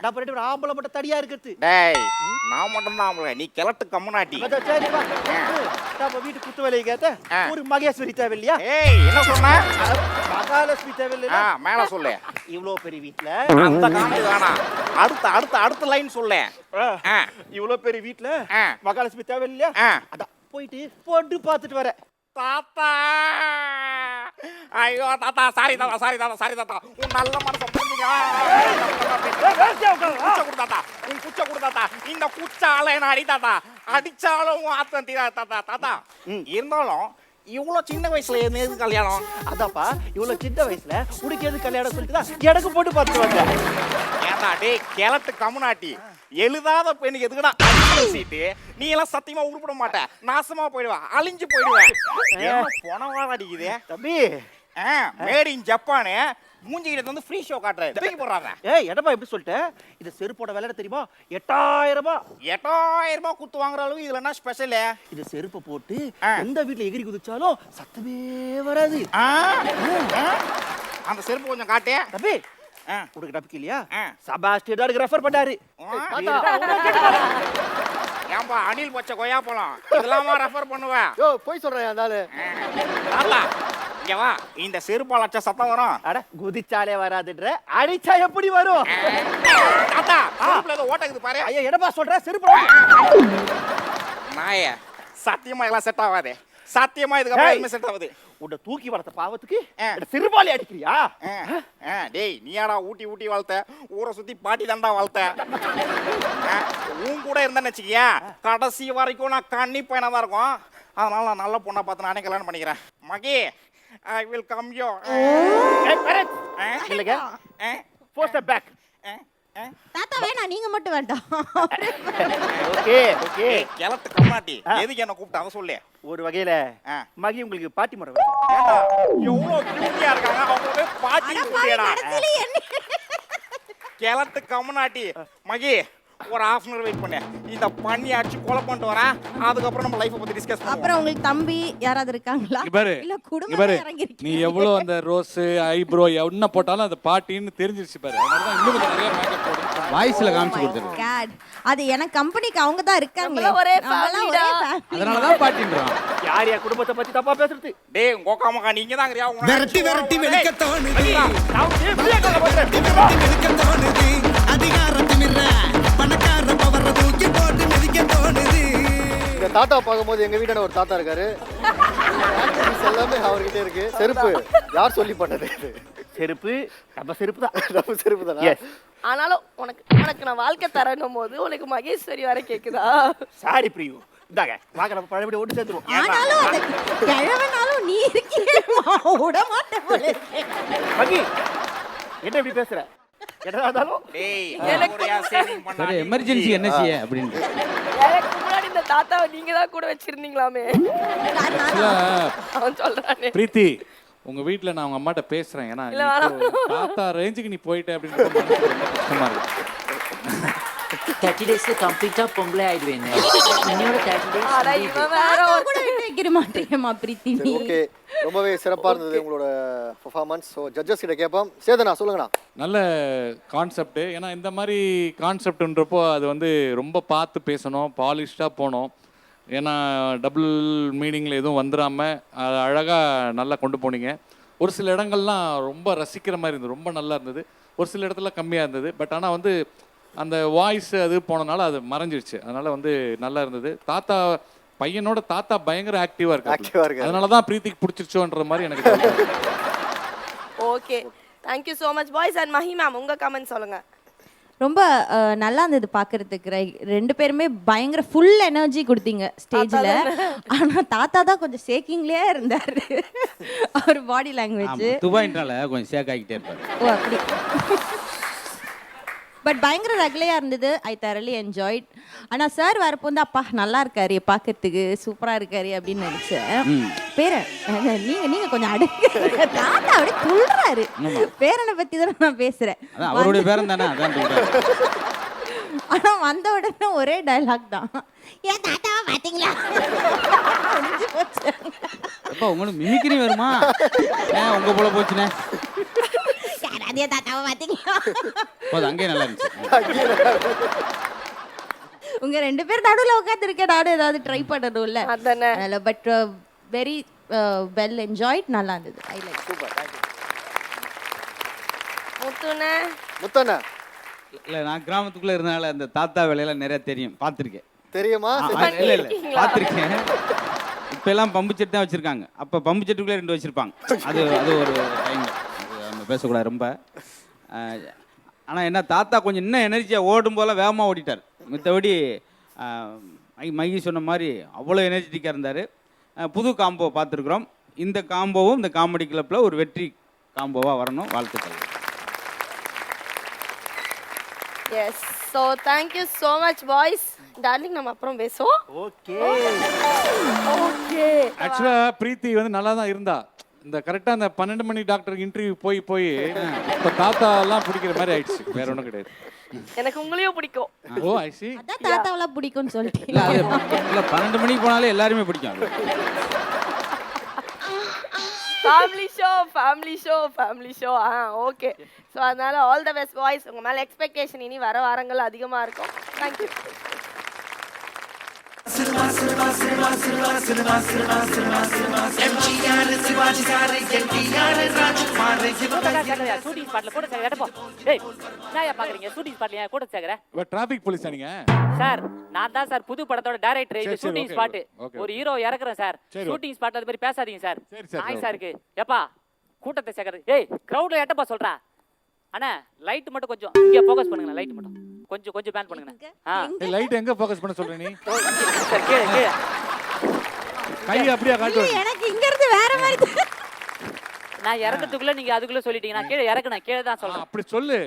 S10: நம்ம ரெண்டு பேரும் ஆம்பளை மட்டும் தடியா இருக்கிறது.
S9: டேய், நான் மட்டும் தான் ஆம்பளை, நீ கிழட்டு கம்முனாட்டி.
S10: சரிப்பா, நம்ம வீட்டு குத்து வேலையை கேட்ட ஒரு மகேஸ்வரி தேவையில்லையா?
S9: ஏய், என்ன சொன்ன?
S10: மகாலட்சுமி தேவையில்லையா?
S9: மேல சொல்லு.
S10: இவ்வளோ பெரிய வீட்டுல
S9: அந்த காமெடி வேணாம், அடுத்த லைன் சொல்லு.
S10: இவ்வளோ பெரிய வீட்டுல மகாலட்சுமி தேவையில்லையா? அதான் போயிட்டு பொண்ணு பார்த்துட்டு வர.
S9: தாத்தா, ஐயோ தாத்தா, சாரி தாத்தா, சாரி தாத்தா, சாரி தாத்தா. உன் நல்ல மனசை புரிஞ்சுங்க. தாத்தா, உன் குச்ச கொடு தாத்தா. இந்த குச்சால என்ன அடி தாத்தா, அடிச்சாலும் ஆத்தம் தீரா தாத்தா. தாத்தா இருந்தாலும் இவ்வளவு சின்ன வயசுல எது கல்யாணம்?
S10: அதாப்பா, இவ்வளவு சின்ன வயசுல உனக்கு எது கல்யாணம் சொல்லிட்டு தான் எனக்கு போட்டு பார்த்துட்டு வந்தேன்.
S9: ஏண்டா டேய், கிழட்டு கம்முனாட்டி, எழுதாத பெண்ணுக்கு எதுக்குடா சீட்டு? நீ எல்லாம் சத்தியமா உருப்பிட மாட்ட, நாசமா போயிடுவா, அழிஞ்சு போயிடுவேன். போனவாட அடிக்குது
S10: தம்பி.
S9: மேட் இன் ஜப்பானு மூஞ்சிக்கிட்ட வந்து ஃப்ரீ ஷோ காட்டுறாரு, தூக்கி போடுறாங்க.
S10: ஏய், என்னப்பா எப்படி சொல்லிட்டு? இந்த செருப்போட விலை தெரியுமா? 8000
S9: ரூபாய் குத்து வாங்குற அளவு இதுல என்ன ஸ்பெஷல்?
S10: இது செருப்பை போட்டு எந்த வீட்டுல எகிரி குதிச்சாலும் சத்தமே வராது.
S9: அந்த செருப்பு கொஞ்சம் காட்டு
S10: தம்பி. உனக்கு நம்பிக்கை இல்லையா? சபாஸ்டியன் ரெஃபர் பண்ணாரு.
S9: ஏன்பா அணில் பச்சை கொய்யா பழம் இதெல்லாமா ரெஃபர் பண்ணுவேன்?
S3: போய் சொல்றேன்.
S9: தாத்தா, இங்க வா இந்த செருப்பால் அச்சா சத்தம் வரும்.
S10: அட குதிச்சாலே வராதுன்ற அடிச்சா எப்படி வரும்?
S9: தாத்தா செருப்புல ஏதோ ஓட்டக்குது பாரு.
S10: ஐயா என்னப்பா சொல்ற? செருப்பு
S9: நாயே சத்தியமா எல்லாம் செட் ஆகாதே. சத்தியமா இதுக்கு அப்புறம் எதுவுமே செட் ஆகுது.
S10: உன்னை தூக்கி வளர்த்த பாவத்துக்கு சிறுபாலி அடிக்கிறியா?
S9: டேய் நீயாடா ஊட்டி ஊட்டி வளர்த்த, ஊரை சுத்தி பாட்டி தாண்டா வளர்த்த. உன் கூட இருந்தேன்னு வச்சுக்கியா கடைசி வரைக்கும் நான் கண்ணி பையனா தான் இருக்கும். அதனால நான் நல்ல பொண்ணா பார்த்து நானே கல்யாணம் பண்ணிக்கிறேன். மகி ஐ வில் கம் யூ.
S10: இல்லங்க போஸ்ட் பேக்.
S7: தாத்தா வேணாம், நீங்க மட்டும் வேண்டாம்.
S10: Okay okay.
S9: கிளத்து கம்மாட்டி எதுக்கு என்ன கூப்பிட்டு அதை சொல்லு.
S10: ஒரு வகையில மகி உங்களுக்கு பாட்டி முறை.
S9: ஏண்டா எவ்வளோ கியூட்டியா இருக்காங்க, அவங்களே பாட்டி கூட்டியடா. கிளத்து கம்மாட்டி மகி ஒரு ஹாஃப் அன் வெயிட் பண்ணு. இந்த பண்ணி அடிச்சு கொலை பண்ணிட்டு வரேன். அதுக்கப்புறம் நம்ம லைஃப் பத்தி டிஸ்கஸ் பண்ணுவோம்.
S7: அப்புறம் உங்களுக்கு தம்பி யாராவது இருக்காங்களா? இல்ல குடும்பம் இறங்கி
S6: நீ எவ்வளோ அந்த ரோஸ் ஐப்ரோ என்ன போட்டாலும் அது பாட்டின்னு தெரிஞ்சிருச்சு பாரு. அதனால தான் இன்னும் நிறைய மேக்கப் போடு.
S5: வாய்ஸ்ல காமிச்சு கொடுத்துரு.
S7: காட் அது எனக்கு கம்பெனிக்கு அவங்க தான் இருக்காங்க.
S4: ஒரே ஃபேமிலிடா.
S5: அதனால தான் பாட்டின்றான்.
S10: யார் யார் குடும்பத்தை பத்தி தப்பா பேசுறது?
S9: டேய் உங்க அம்மா நீங்க தான் இருக்கறியா?
S2: விரட்டி விரட்டி வெளிக்க தோணுது, அதிகாரம் திமிர பணக்கார பவர தூக்கி போட்டு மிதிக்க தோணுது.
S3: இந்த தாத்தா பார்க்கும்போது எங்க வீட்டான ஒரு தாத்தா இருக்காரு. எல்லாமே அவர்கிட்ட இருக்கு. செருப்பு யார் சொல்லி பண்ணது?
S10: செருப்பு நம்ம செருப்பு தான்.
S3: நம்ம செருப்பு தானே?
S4: ஆனாலும் உனக்கு நான் வாழ்க்கை தரணும் போது உனக்கு மகேஸ்வரி வர கேக்குதா?
S10: சாரி பிரியு. இந்தாங்க வாங்க நம்ம பழையபடி ஓட்டு சேர்த்துருவோம்.
S7: ஆனாலும் அது கிழவனாலும் நீ இருக்கியே விட மாட்டேன் போல இருக்கே.
S10: மகி என்ன இப்படி பேசுற? என்னதாலும்
S9: டேய் எனக்குறியா சேவிங் பண்ணா.
S5: சரி எமர்ஜென்சி என்ன செய்ய அப்படின்னு.
S4: எனக்கு முன்னாடி இந்த தாத்தாவை நீங்க தான் கூட வச்சிருந்தீங்களாமே. அவன் சொல்றானே.
S6: பிரீத்தி உங்க வீட்ல நான் உங்க அம்மாட்ட பேசுறேன். ஏன்னா தாத்தா ரேஞ்சுக்கு நீ போயிட்ட அப்படின்னு கஷ்டமா இருக்கு.
S11: 30 daysல கம்ப்ளீட்டா பொம்பளை ஆயிடுவேன். இன்னொரு 30 days
S4: அட இவன் வேற ஒரு
S7: கூட வைக்கிற மாட்டேமா பிரீத்தி.
S3: ஓகே ரொம்பவே சிறப்பா இருந்தது உங்களோட பெர்ஃபார்மன்ஸ். ஸோ ஜட்ஜஸ் கிட்ட கேட்போம். சேதனா சொல்லுங்கண்ணா.
S6: நல்ல கான்செப்ட். ஏன்னா இந்த மாதிரி கான்செப்ட்ன்றப்போ அது வந்து ரொம்ப பார்த்து பேசணும், பாலிஷ்டாக போகணும். ஏன்னா டபுள் மீனிங்கில் எதுவும் வந்துடாமல் அழகாக நல்லா கொண்டு போனீங்க. ஒரு சில இடங்கள்லாம் ரொம்ப ரசிக்கிற மாதிரி இருந்தது, ரொம்ப நல்லா இருந்தது. ஒரு சில இடத்துல கம்மியாக இருந்தது. பட் ஆனால் வந்து அந்த வாய்ஸ் அது போனனால அது மறைஞ்சிருச்சு. அதனால வந்து நல்லா இருந்தது. தாத்தா பையனோட தாத்தா பயங்கர ஆக்டிவா இருக்கு. அதனால தான் பிரீத்திக்கு பிடிச்சிருச்சோன்ற மாதிரி எனக்கு தோணுது.
S4: Okay thank you so much boys and Mahi ma'am உங்க கமெண்ட் சொல்லுங்க.
S7: ரொம்ப நல்லா இருந்தது பார்க்கறதுக்கு. ரெண்டு பேருமே பயங்கர ஃபுல் எனர்ஜி கொடுத்தீங்க ஸ்டேஜில். ஆனால் தாத்தா தான் கொஞ்சம் ஷேக்கிங்லேயே இருந்தார். அவர் பாடி லாங்குவேஜ்
S5: துபாயின்றால கொஞ்சம் ஷேக் ஆகிட்டே இருப்பார்.
S7: ஓ அப்படி. பட் பயங்கர ரகலையாக இருந்தது. ஐ தரலி என்ஜாய்ட். ஆனால் சார் வரப்போ வந்து அப்பா நல்லா இருக்காரு, பார்க்கறதுக்கு சூப்பராக இருக்காரு அப்படின்னு நினச்சேன். பேரன் நீங்கள் கொஞ்சம் அடுக்க தாத்தா அப்படியே துள்ளுறாரு. பேரனை பற்றி தானே நான் பேசுகிறேன்.
S5: அவருடைய பேரன் தானே.
S7: ஆனால் வந்த உடனே ஒரே டைலாக் தான். ஏன் தாத்தாவா பார்த்தீங்களா?
S5: அப்பா உங்களுக்கு மிமிக்ரி வருமா? உங்க போல போச்சுனே.
S7: அதே தாத்தாவா பார்த்தீங்களா?
S5: அங்கே நல்லா இருந்துச்சு.
S7: உங்க ரெண்டு பேர் நடுவில் உட்காந்துருக்கேன். நானும் ஏதாவது ட்ரை பண்ணணும்ல.
S4: அதானே.
S7: But very well enjoyed. நல்லா இருந்தது. I like.
S3: Super. Thank you. Muthanna
S5: இல்லை நான் கிராமத்துக்குள்ளே இருந்தனால அந்த தாத்தா வேலையெல்லாம் நிறைய தெரியும், பார்த்துருக்கேன்.
S3: தெரியுமா?
S5: இல்லை பார்த்துருக்கேன். இப்போ எல்லாம் பம்பு செட்டு தான் வச்சுருக்காங்க. அப்போ பம்பு செட்டுக்குள்ளே 2 வச்சுருப்பாங்க. அது ஒரு டைம் நம்ம பேசக்கூடாது ரொம்ப. ஆனால் என்ன தாத்தா கொஞ்சம் இன்னும் எனர்ஜியாக ஓடும் போல வேகமாக ஓடிட்டார். மற்றபடி மகி சொன்ன மாதிரி அவ்வளோ எனர்ஜெட்டிக்காக இருந்தார். புது காம்போ பார்த்துருக்குறோம். இந்த காம்போவும் இந்த காமெடி கிளப்பில் ஒரு வெற்றி காம்போவாக வரணும். வாழ்த்துக்கள்.
S4: Yes so thank you so much boys. Darling நம்ம அப்புறம் பேசுவோம்.
S10: Okay
S4: okay.
S6: ஆக்சுவலாக பிரீத்தி வந்து நல்லா தான் இருந்தா. இந்த கரெக்டாக அந்த 12 மணி டாக்டர் இன்டர்வியூ போய் இப்போ தாத்தா எல்லாம் பிடிக்கிற மாதிரி ஆயிடுச்சு. வேற ஒன்றும் கிடையாது.
S4: எனக்கு உங்களையும் பிடிக்கும்.
S6: ஓ ஐ சி.
S7: அதான் தாத்தாவெல்லாம் பிடிக்கும்னு சொல்லிட்டு.
S5: இல்லை 12 மணிக்கு போனாலே எல்லாருமே பிடிக்கும்.
S4: Family show okay. ஸோ அதனால ஆல் த பெஸ்ட் பாய்ஸ். உங்கள் மேலே எக்ஸ்பெக்டேஷன் இனி வர வாரங்கள் அதிகமாக இருக்கும். தேங்க்யூ.
S11: ஷூட்டிங் ஸ்பாட்ல கூட சேகரப்போ. டேய் என்னயா பாக்குறீங்க? ஷூட்டிங் ஸ்பாட்ல ஏன் கூட சேகற?
S6: டிராஃபிக் போலீஸா நீங்க?
S11: சார் நான் தான் சார் புது படத்தோட டைரக்டர். இது ஷூட்டிங் ஸ்பாட்.
S6: ஓகே.
S11: ஒரு ஹீரோ இறக்குறேன் சார். ஷூட்டிங் ஸ்பாட்ல அது மாதிரி பேசாதீங்க சார். நாய் சார் இருக்கு. ஏப்பா கூட்டத்தை சேகர். ஏய் கிரவுட்ல எட்டப்பா சொல்றா. அண்ணா லைட் மட்டும் கொஞ்சம் இங்க ஃபோக்கஸ் பண்ணுங்க. லைட் மட்டும் கொஞ்சம் பேன் பண்ணுங்க.
S6: லைட் எங்க ஃபோக்கஸ் பண்ண சொல்ற நீ?
S11: சார் கீழ
S6: கை அப்படியே காட்டு.
S7: எனக்கு இங்க இருந்து வேற மாதிரி
S11: நான் இறக்கத்துக்குள்ள நீங்க அதுக்குள்ள சொல்லிட்டீங்க. நான் கீழே இறக்குனேன். கீழே தான் சொல்றேன்.
S6: அப்படி சொல்லு.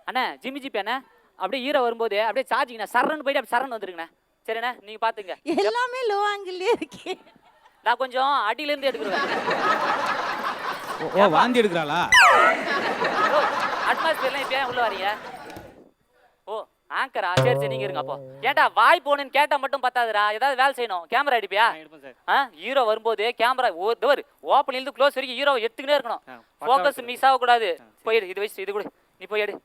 S11: அண்ணா ஜிம்மி ஜிபி அண்ணா அப்படியே ஹீரோ வரும்போது அப்படியே சார்ஜிங்கண்ணா சரன்னு போயிட்டு அப்படியே சரன்னு வந்துருங்கண்ணா. சரிண்ணா நீங்க பாத்துங்க.
S7: எல்லாமே லோ ஆங்கிள்லயே இருக்கு.
S11: நான் கொஞ்சம் அடியில இருந்து எடுக்கிறேன்.
S5: ஓ வாந்தி எடுக்கறாளா?
S11: அட்மாஸ்பியர்லாம் இப்ப ஏன் உள்ள வரீங்க? ஓ ஆங்கரா சரி நீங்க இருங்க. அப்போ ஏன்டா வாய் போனுன்னு கேட்டா மட்டும் பத்தாதுடா. ஏதாவது வேலை செய்யணும். கேமரா அடிப்பியா? ஹீரோ வரும்போது கேமரா ஓப்பன்ல இருந்து க்ளோஸ் வரைக்கும் ஹீரோ எடுத்துக்கிட்டே இருக்கணும். ஃபோக்கஸ் மிஸ் ஆக கூடாது. போயிடு. இது வச்சு இது கூட நீ போய் எடு.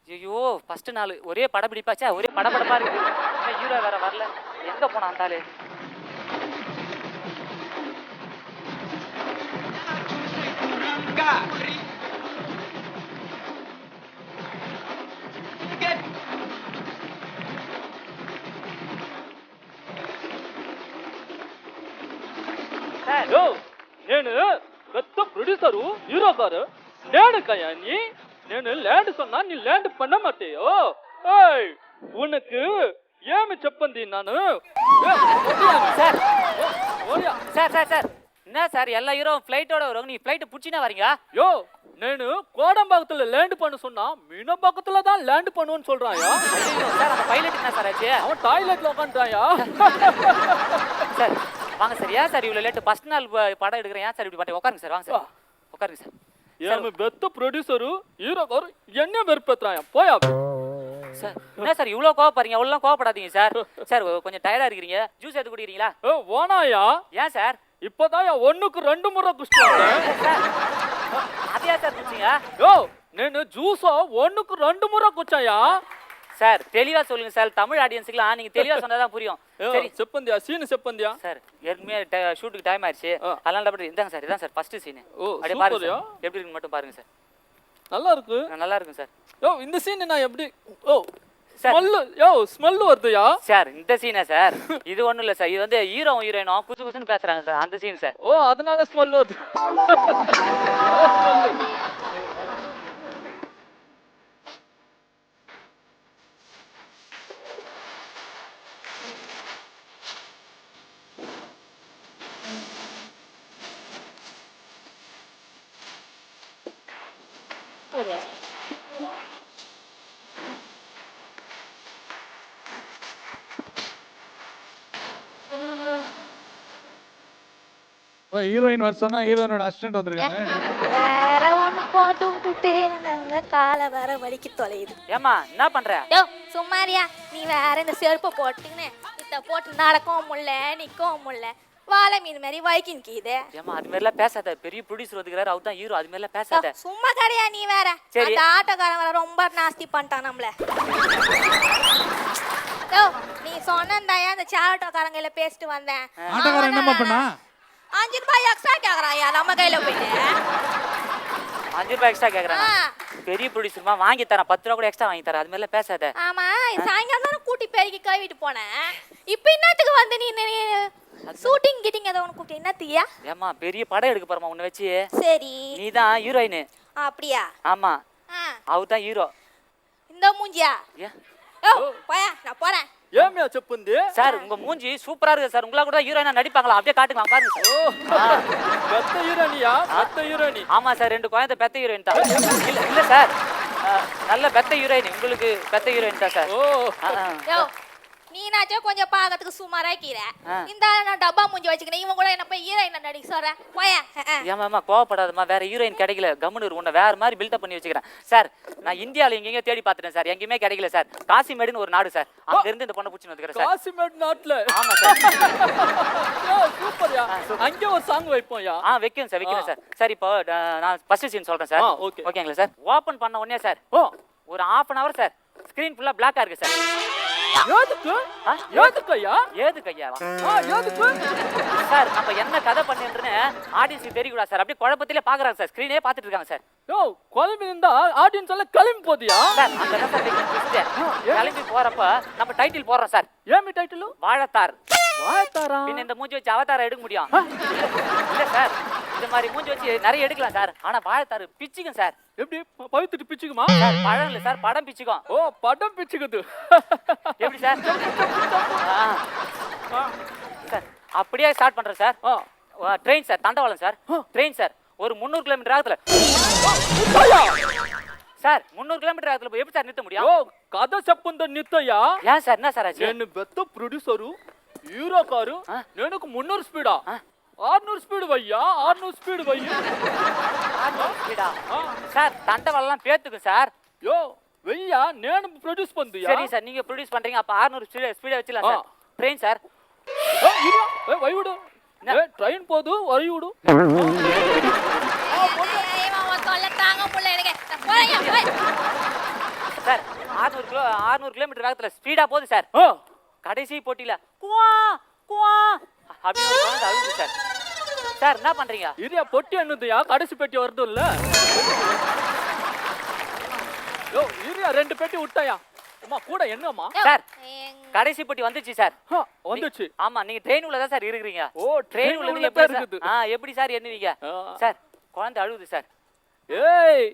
S11: ஐயோ ஃபர்ஸ்ட் நாள் ஒரே படப்பிடிப்பாச்சா? ஒரே படபடப்பா இருக்கு. ஹீரோ வேற வரல. எங்க போனா அந்த ஆளு?
S12: నేను పెద్ద ప్రొడ్యూసరు హీరో గారు నేను కయ్యా నేను ల్యాండ్ சொன்னா நீ ల్యాండ్ பண்ண மாட்டியோ ஏய் உனக்கு ஏமி చెప్పండి ನಾನು
S11: சார் சார் சார் சார் என்ன சார் எல்லா ஹீரோ ஃப்ளைட்டோட வருவாங்க. நீ ஃப்ளைட் புடிச்சினா வரீங்க?
S12: யோ నేను கோடம்பாக்கத்துல லேண்ட் பண்ண சொன்னா மீனம்பாக்கத்துல தான் லேண்ட் பண்ணுவேன்னு சொல்றாயா?
S11: சார் அந்த பைலட் என்ன சார் ஆச்சு?
S12: அவன் டாய்லெட்ல உட்காந்துட்டாயா?
S11: சார் வாங்க சார். ஏன் சார் இவ்வளவு லேட்? ஃபர்ஸ்ட் நாள் படம் எடுக்கிறேன். ஏன் சார் இப்படி பண்ணி? உட்காருங்க சார். வாங்க சார் உட்காருங்க சார்.
S12: ஏன் பெத்த ப்ரொடியூசரு ஹீரோ காரு என்ன வெறுப்பேத்துறாயா? போயா
S11: சார். என்ன சார் இவ்வளவு கோவப்படுறீங்க? அவ்வளவு கோவப்படாதீங்க சார். சார் கொஞ்சம் டயர்டா இருக்கிறீங்க. ஜூஸ் எடுத்து குடிக்கிறீங்களா?
S12: ஓனாயா?
S11: ஏன் சார்?
S12: இப்போதான் ஒண்ணுக்கு 2 முறை குடிச்சாங்க.
S11: அதையா சார் குடிச்சீங்க?
S12: யோ నేను ஜூஸா ஒண்ணுக்கு 2 முறை குடிச்சாயா?
S11: சார் தெளிவா சொல்லுங்க சார். தமிழ் ஆடியன்ஸ்க்குலாம் நீங்க தெளிவா சொன்னாதான் புரியும்.
S12: சரி செப்பந்தியா சீன் செப்பந்தியா?
S11: சார் ஏற்கனவே ஷூட்டுக்கு டைம் ஆயிடுச்சு. அதனால அப்படி இந்தாங்க சார். இதான் சார் ஃபர்ஸ்ட் சீன். அப்படியே பாருங்க சார். எப்படி இருக்குன்னு மட்டும் பாருங்க சார்.
S12: நல்லா இருக்கு.
S11: நல்லா இருக்கு சார்.
S12: யோ இந்த சீன் நான் எப்படி ஸ்மெல் வருதுயா?
S11: சார் இந்த சீனா சார்? இது ஒண்ணும் இல்ல சார். இது வந்து ஹீரோ ஹீரோயினும் குசு குசுன்னு பேசுறாங்க சார். அந்த சீன் சார்.
S12: ஓ அதனால ஸ்மெல் வருது.
S6: ஹீரோயின் வர சொன்னா ஹீரோயினோட அசிஸ்டன்ட் வந்திருக்காங்க.
S4: வேற ஒண்ணு போட்டு விட்டுட்டே காலை வேற வலிக்கு தொலையுது.
S11: ஏமா என்ன பண்ற?
S4: யோ சும்மாரியா நீ வேற இந்த செருப்பை போட்டுக்கின்னு இத போட்டு நடக்கவும் முடியல நிக்கவும் முடியல. வாழை மீன் மாதிரி வைக்கின் கீது.
S11: ஏமா அது மாதிரிலாம் பேசாத. பெரிய ப்ரொடியூசர் வந்துக்கிறாரு. அவர் தான் ஹீரோ. அது மாதிரிலாம் பேசாத.
S4: சும்மா கடையா நீ வேற. அந்த ஆட்டோக்காரன் வேற ரொம்ப நாஸ்தி பண்ணிட்டான் நம்மள. யோ நீ சொன்னந்தாயா அந்த ஆட்டோக்காரங்க பேசிட்டு வந்தேன்.
S6: ஆட்டோக்காரன் என்னமா பண்ணா?
S4: 5 ரூபாய் எக்ஸ்ட்ரா கேக்குறாயா நம்ம கையில போயிட்டு.
S11: 5 ரூபாய் எக்ஸ்ட்ரா கேக்குறானா? பெரிய ப்ரொடியூசர்மா வாங்கி தரேன். 10 ரூபாய் கூட எக்ஸ்ட்ரா வாங்கி தரேன். அது மாதிரிலாம் பேசாத.
S4: ஆமா சாயங்காலம் தானே கூட்டி பெருக்கி கழுவிட்டு போனேன். இப்போ என்னத்துக்கு வந்து நீ ஷூட்டிங் கிட்டிங் ஏதோ ஒன்று கூப்பிட்டு என்னத்தியா?
S11: ஏமா பெரிய படம் எடுக்க போறமா உன்னை வச்சு.
S4: சரி
S11: நீ தான் ஹீரோயின்.
S4: அப்படியா?
S11: ஆமா அவர் தான் ஹீரோ.
S4: இந்த மூஞ்சியா? ஓ போயா நான் போறேன்.
S12: ஏமியா செப்பந்தி?
S11: சார் உங்க மூஞ்சி சூப்பரா இருக்கு சார். உங்களா கூட ஹீரோயினா நடிப்பாங்களா? அப்படியே காட்டுங்க பாருங்க சார்.
S12: பெத்த ஹீரோயினியா? பெத்த ஹீரோயினி.
S11: ஆமா சார் 2 குழந்தை பெத்த ஹீரோயின் தான். இல்ல சார் நல்ல பெத்த ஹீரோயின். உங்களுக்கு பெத்த ஹீரோயின் தான் சார்.
S4: யோ நீனாச்சும் கொஞ்சம் பாக்கிறதுக்கு சுமாரா கீர. இந்த நான் டப்பா மூஞ்சி வச்சுக்கிறேன். இவன் கூட என்ன போய் ஹீரோயின் நடிக்க சொல்றேன். போயா.
S11: ஏமாமா கோவப்படாதம்மா. வேற ஹீரோயின் கிடைக்கல. கம்முனு உன்னை வேற மாதிரி பில்டப் பண்ணி வச்சுக்கிறேன் சார். நான் இந்தியாவில் எங்கெங்க தேடி பார்த்துட்டேன் சார். எங்கேயுமே கிடைக்கல சார். காசிமேடுன்னு ஒரு நாடு சார். அங்க இருந்து இந்த பொண்ணை பிடிச்சி வந்துக்கிறேன் சார்.
S12: காசிமேடு நாட்டுல?
S11: ஆமா சார்.
S12: சூப்பர்யா. அங்கே ஒரு சாங் வைப்போம்யா.
S11: வைக்கிறேன் சார் வைக்கிறேன் சார். சார் இப்போ நான் ஃபர்ஸ்ட் சீன் சொல்றேன் சார். ஓகேங்களா சார்? ஓபன் பண்ண உடனே சார் ஒரு 1/2 hour சார் ஸ்கிரீன் ஃபுல்லா பிளாக்கா இருக்கு சார். ஏதுக்கையா சார் நம்ம என்ன கதை பண்ணிருன்னு ஆடியன்ஸுக்கு தெரியக்கூடாது சார். அப்படியே குழப்பத்திலே பாக்குறாங்க சார், ஸ்கிரீனே பாத்துட்டு இருக்காங்க சார்.
S12: யோ குழம்பி இருந்தா ஆடியன்ஸ் எல்லாம் கிளம்பி போதியா
S11: சார்? அங்கதான் சார் கிளம்பி போறப்ப நம்ம டைட்டில் போடுறோம் சார்.
S12: ஏமி டைட்டில்
S11: வாழத்தார்.
S12: வாழத்தாரா?
S11: பின்ன இந்த மூஞ்சி வச்சு அவதாரம் எடுக்க முடியும் இல்ல சார்? இந்த மாதிரி மூஞ்சி வச்சு நிறைய எடுக்கலாம் சார். ஆனா வாழத்தாரு பிச்சுக்கும் சார்.
S12: எப்படி பழுத்துட்டு பிச்சுக்குமா?
S11: சார் பழம் இல்ல சார், படம் பிச்சுக்கும்.
S12: ஓ படம் பிச்சுக்குது.
S11: எப்படி சார்? சார் அப்படியே ஸ்டார்ட் பண்றேன் சார். ட்ரெயின் சார், தண்டவாளம் சார். ட்ரெயின் சார் ஒரு 300 கிலோமீட்டர் வேகத்துல சார் 300 கிலோமீட்டர் வேகத்துல போய் எப்படி சார் நிறுத்த முடியும்?
S12: ஓ கதை செப்புந்த நிறுத்தயா?
S11: ஏன் சார்? என்ன சார் ஆச்சு?
S12: నేను పెద్ద ప్రొడ్యూసరు హీరో కారు నేను 300 స్పీడా 600 స్పీడ్ వయ్యా 600 స్పీడ్ వయ్యా
S11: சார் தண்டவாளம் பேத்துக்கு சார்.
S12: யோ வெய்யா నేను ప్రొడ్యూస్ పందియా?
S11: சரி சார் நீங்க ப்ரொடியூஸ் பண்றீங்க, அப்ப 600 ஸ்பீடா வச்சிடலாம் சார். Train sir.
S12: வைவிடு ட்ரெயின் போது வரைவிடு.
S11: சார் 600 கிலோமீட்டர் வேகத்துல ஸ்பீடா போகுது சார். கடைசி போட்டியில குவா குவா அப்படின்னு ஒரு குழந்தை அழுகுது சார். சார் என்ன பண்றீங்க?
S12: இரியா பொட்டி என்னதுயா? கடைசி பெட்டி வருது இல்ல? யோ இரியா 2 பெட்டி விட்டாயா? அம்மா கூட என்னம்மா?
S11: சார் கடைசி போட்டி வந்துச்சு சார்.
S12: வந்துச்சு.
S11: ஆமா நீங்க ட்ரெயின் உள்ள தான் சார் இருக்கீங்க.
S12: ஓ
S11: ட்ரெயின் உள்ள எப்படி இருக்குது? எப்படி சார் எண்ணுவீங்க? சார் குழந்தை அழுகுது சார்.
S12: ஏய்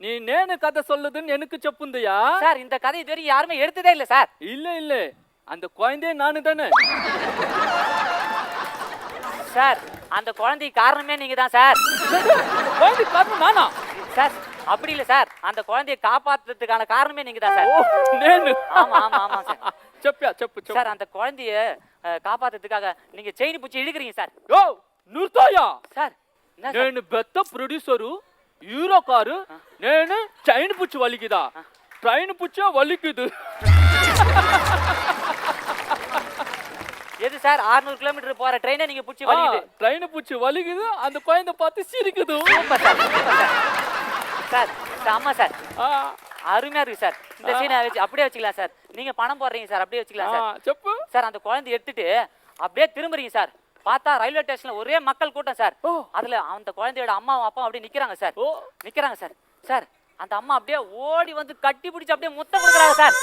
S12: நீ நேனு கதை சொல்லுதுன்னு எனக்கு செப்புந்தியா?
S11: சார் இந்த கதை இதுவரை யாருமே எடுத்ததே இல்ல சார்.
S12: இல்ல இல்ல அந்த குழந்தையே நானு தானே.
S11: சார் அந்த குழந்தைக்கு காரணமே நீங்க தான் சார்.
S12: குழந்தைக்கு காரணம் நானா?
S11: சார் அப்படி இல்ல சார், அந்த குழந்தையை காப்பாத்துறதுக்கான காரணமே நீங்க தான் சார்.
S12: நேனு.
S11: ஆமா ஆமா ஆமா சார்.
S12: చెప్పు
S11: சார் அந்த குழந்தைய காப்பாத்துறதுக்காக நீங்க செயின் பிடிச்சி இழுக்கிறீங்க சார்.
S12: யோ நிறுத்தாயா?
S11: சார்
S12: నేను పెద్ద ప్రొడ్యూసరు హీరో కారు నేను చైన్ పుచ్చి వలికిదా ట్రైన్ పుచ్చే వలికిదు.
S11: எது சார் 600 கிலோமீட்டர் போற ட்ரெயினை நீங்க புடிச்சு வலிக்குது?
S12: ட்ரெயின் புடிச்சு வலிக்குது, அந்த குழந்தை பார்த்து சிரிக்குது.
S11: Super sir sir. ஆமா சார் அருமையா இருக்கு சார். இந்த சீனை வச்சு அப்படியே வச்சுக்கலாம் சார். நீங்க பணம் போடுறீங்க சார், அப்படியே வச்சுக்கலாம் சார்.
S12: செப்பு
S11: சார் அந்த குழந்தை எடுத்துட்டு அப்படியே திரும்புறீங்க சார். பார்த்தா ரயில்வே ஸ்டேஷன்ல ஒரே மக்கள் கூட்டம் சார். அதுல அந்த குழந்தையோட அம்மாவும் அப்பாவும் அப்படியே நிக்கிறாங்க சார். நிக்கிறாங்க சார். சார் அந்த அம்மா அப்படியே ஓடி வந்து கட்டி பிடிச்சு அப்படியே முத்தம் கொடுக்குறாங்க சார்.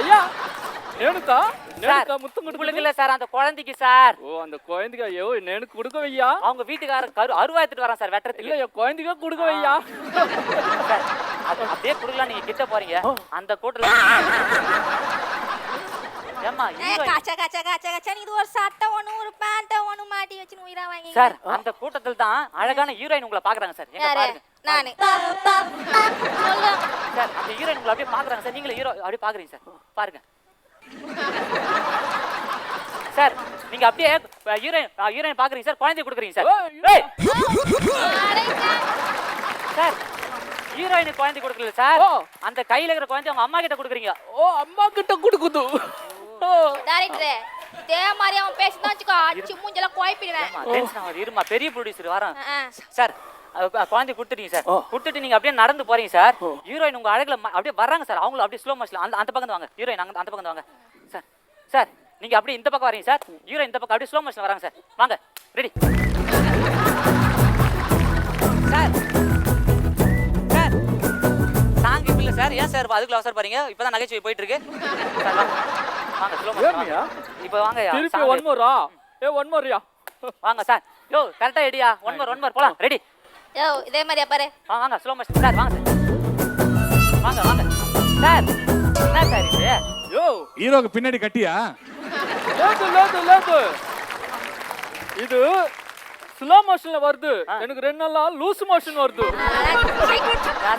S12: ஐயா நேனுக்கா நேனுக்கா முத்தம்
S11: கொடுக்கல இல்ல சார், அந்த குழந்தைக்கு சார்.
S12: ஓ அந்த குழந்தைக்கு ஐயோ நேனுக்கு கொடுக்க வையா?
S11: அவங்க வீட்டுக்காரர் அருவா எடுத்துட்டு வரான் சார் வெட்டறதுக்கு.
S12: இல்ல குழந்தைக்கு கொடுக்க வையா?
S11: சார் அப்படியே கொடுக்கலாம். நீங்க கிட்ட போறீங்க அந்த கூட்டல ஏம்மா
S4: காச்சா காச்சா காச்சா காச்சா இது ஒரு சட்டை ஒண்ணு ஒரு பேண்ட் ஒண்ணு மாட்டி வச்சு உயிரா வாங்கி
S11: சார். அந்த கூட்டத்துல தான் அழகான ஹீரோயின் உங்களை பாக்குறாங்க சார். எங்க பாருங்க
S4: நானே
S11: சார் அந்த ஹீரோயின் உங்களை அப்படியே பாக்குறாங்க சார். நீங்களே ஹீரோ அப்படியே பாக்குறீங்க சார். பாருங்க சார் நீங்க அப்படியே ஹீரோயின் பாக்குறீங்க சார். குழந்தைய கொடுக்குறீங்க சார். சார் ஹீரோயின் குழந்தை கொடுக்கல சார், அந்த கையில இருக்கிற குழந்தை அவங்க அம்மா கிட்ட கொடுக்குறீங்க.
S12: ஓ அம்மா கிட்ட கொடுக்குது.
S4: டைரக்டர் இதே மாதிரி அவன் பேசிதான் வச்சுக்கோ அடிச்சு மூஞ்செல்லாம் குழப்பிடுவேன்.
S11: டென்ஷன் ஆகுது. இருமா பெரிய ப்ரொடியூசர் வரேன் சார். குழந்தை கொடுத்துட்டீங்க சார். கொடுத்துட்டு நீங்க அப்படியே நடந்து போறீங்க சார். ஹீரோயின் உங்க அழகுல அப்படியே வர்றாங்க சார். அவங்களும் அப்படியே ஸ்லோ மோஷன்ல அந்த பக்கம் வாங்க. ஹீரோயின் அந்த பக்கம் வாங்க சார். சார் நீங்க அப்படியே இந்த பக்கம் வரீங்க சார். ஹீரோயின் இந்த பக்கம் அப்படியே ஸ்லோ மோஷன்ல வராங்க சார். வாங்க ரெடி சார். சார் சாங் இப்ப இல்ல சார். ஏன் சார் அதுக்குள்ள அவசர பாருங்க? இப்பதான் நகைச்சுவை போயிட்டு இருக்கு. வாங்க ஸ்லோ மோஷன். இப்போ வாங்க
S12: திருப்பி ஒன் மோரா? ஒன் மோரியா?
S11: வாங்க சார். யோ கரெக்டா ரெடியா? ஒன் மோர் போலாம். ரெடி
S4: யோ இதே மாதிரியா பாரு.
S11: வாங்க ஸ்லோ மோஷன் சார். வாங்க சார். வாங்க வாங்க சார். என்ன சார் இது?
S12: யோ
S6: ஹீரோக்கு பின்னாடி கட்டியா?
S12: லேது இது ஸ்லோ மோஷன்ல வருது. எனக்கு 2 நாளா லூஸ் மோஷன் வருது.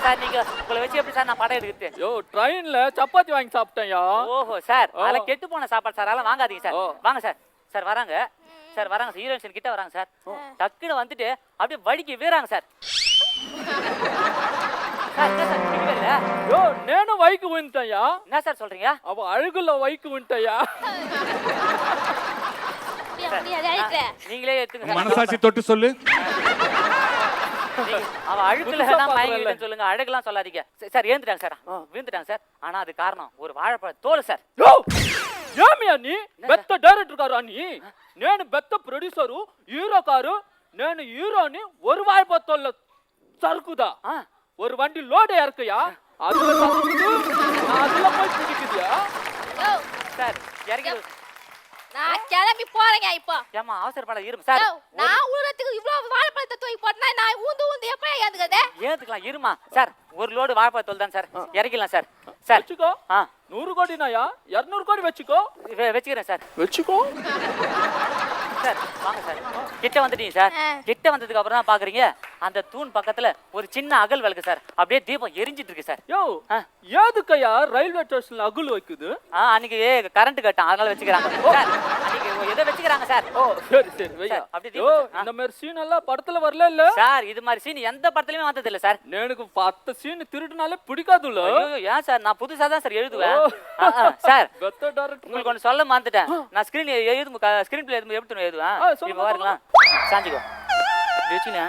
S11: சார் நீங்க உங்களை வச்சு எப்படி சார் நான் படம் எடுக்குது?
S12: யோ ட்ரெயின்ல சப்பாத்தி வாங்கி சாப்பிட்டேன்யா.
S11: ஓஹோ சார் அதெல்லாம் கெட்டு போன சாப்பாடு சார். அதெல்லாம் வாங்காதீங்க சார். வாங்க சார். சார் வராங்க சார். வராங்க சார். ஹீரோயின் கிட்ட வராங்க சார். டக்குன்னு வந்துட்டு அப்படியே வடிக்கி வீறாங்க சார். சார் என்ன சார் பிடிக்கல?
S12: யோ நேனும் வைக்கு விழுந்துட்டேன்யா.
S11: என்ன சார் சொல்றீங்க?
S12: அவ அழுகுல வைக்கு விழுந்துட்டேன்யா.
S11: நீங்களே எடுத்துங்க.
S6: மனசாட்சி தொட்டு சொல்லு.
S11: அவ அழுக்குல
S12: புதுசா
S11: தான்
S12: பாக்குறேன்ல.
S11: மயங்கிட்டேன்னு சொல்லுங்க, அழகுலாம் சொல்லாதீங்க. சார் ஏந்துட்டாங்க சார், விழுந்துட்டாங்க சார். ஆனா அது காரணம் ஒரு வாழைப்பழ தோல் சார்.
S12: యో ఏమియా నీ బెత్త డైరెక్టర్ గారు అని నేను బెత్త ప్రొడ్యూసరు హీరో కారు నేను హీరోని ஒரு வாய்ப்பத்தோல்ல சறுக்குதா ஒரு வண்டி லோடு இறக்குயா அதுல சறுக்குது அதுல போய் பிடிக்குதியா
S11: சார் இறங்கி
S4: நான் கிளம்பி போறேங்க இப்போ.
S11: ஏமா அவசரப்பட இருமா சார்.
S4: நான் உலகத்துக்கு இவ்வளவு வாழைப்பழத்தை தூக்கி போட்டா நான் ஊந்து எப்படி ஏந்துக்கதே?
S11: ஏத்துக்கலாம் இருமா சார். ஒரு லோடு வாழைப்பழ தோல் தான் சார், இறங்கிடலாம் சார். சார்
S12: வச்சுக்கோ 100 கோடினாயா 200 கோடி வச்சுக்கோ.
S11: வச்சுக்கிறேன் சார்.
S12: வச்சுக்கோ
S11: சார். வாங்க சார், கிட்ட வந்துட்டீங்க சார். கிட்ட வந்ததுக்கு அப்புறம் தான் பாக்குறீங்க அந்த தூண் பக்கத்துல ஒரு சின்ன அகல் விளக்கு சார், அப்படியே தீபம் எரிஞ்சிட்டு இருக்கு சார்.
S12: யோ ஏதுக்கையா ரயில்வே ஸ்டேஷன்ல அகுல் வைக்குது?
S11: அன்னைக்கு கரண்ட் கட்டும் அதனால வச்சுக்கிறாங்க சார். அன்னைக்கு ஏதோ வச்சுக்கிறாங்க சார்.
S12: ஓ சரி சரி வையா.
S11: அப்படியே
S12: இந்த மாதிரி சீன் எல்லாம் படத்துல வரல இல்ல
S11: சார். இது மாதிரி சீன் எந்த படத்துலயுமே வந்தது இல்ல சார்.
S12: எனக்கு 10 சீன் திருடுனாலே பிடிக்காதுல்ல.
S11: ஏன் சார், நான் புதுசா தான் சார் எழுதுவேன் சார்.
S12: பெத்த டைரக்டர்
S11: உங்களுக்கு ஒன்று சொல்ல மறந்துட்டேன். நான் ஸ்கிரீன் பிளே எழுதும் எப்படி எழுதுவேன் இப்போ பாருங்களா. சாஞ்சிக்கோ வச்சுனே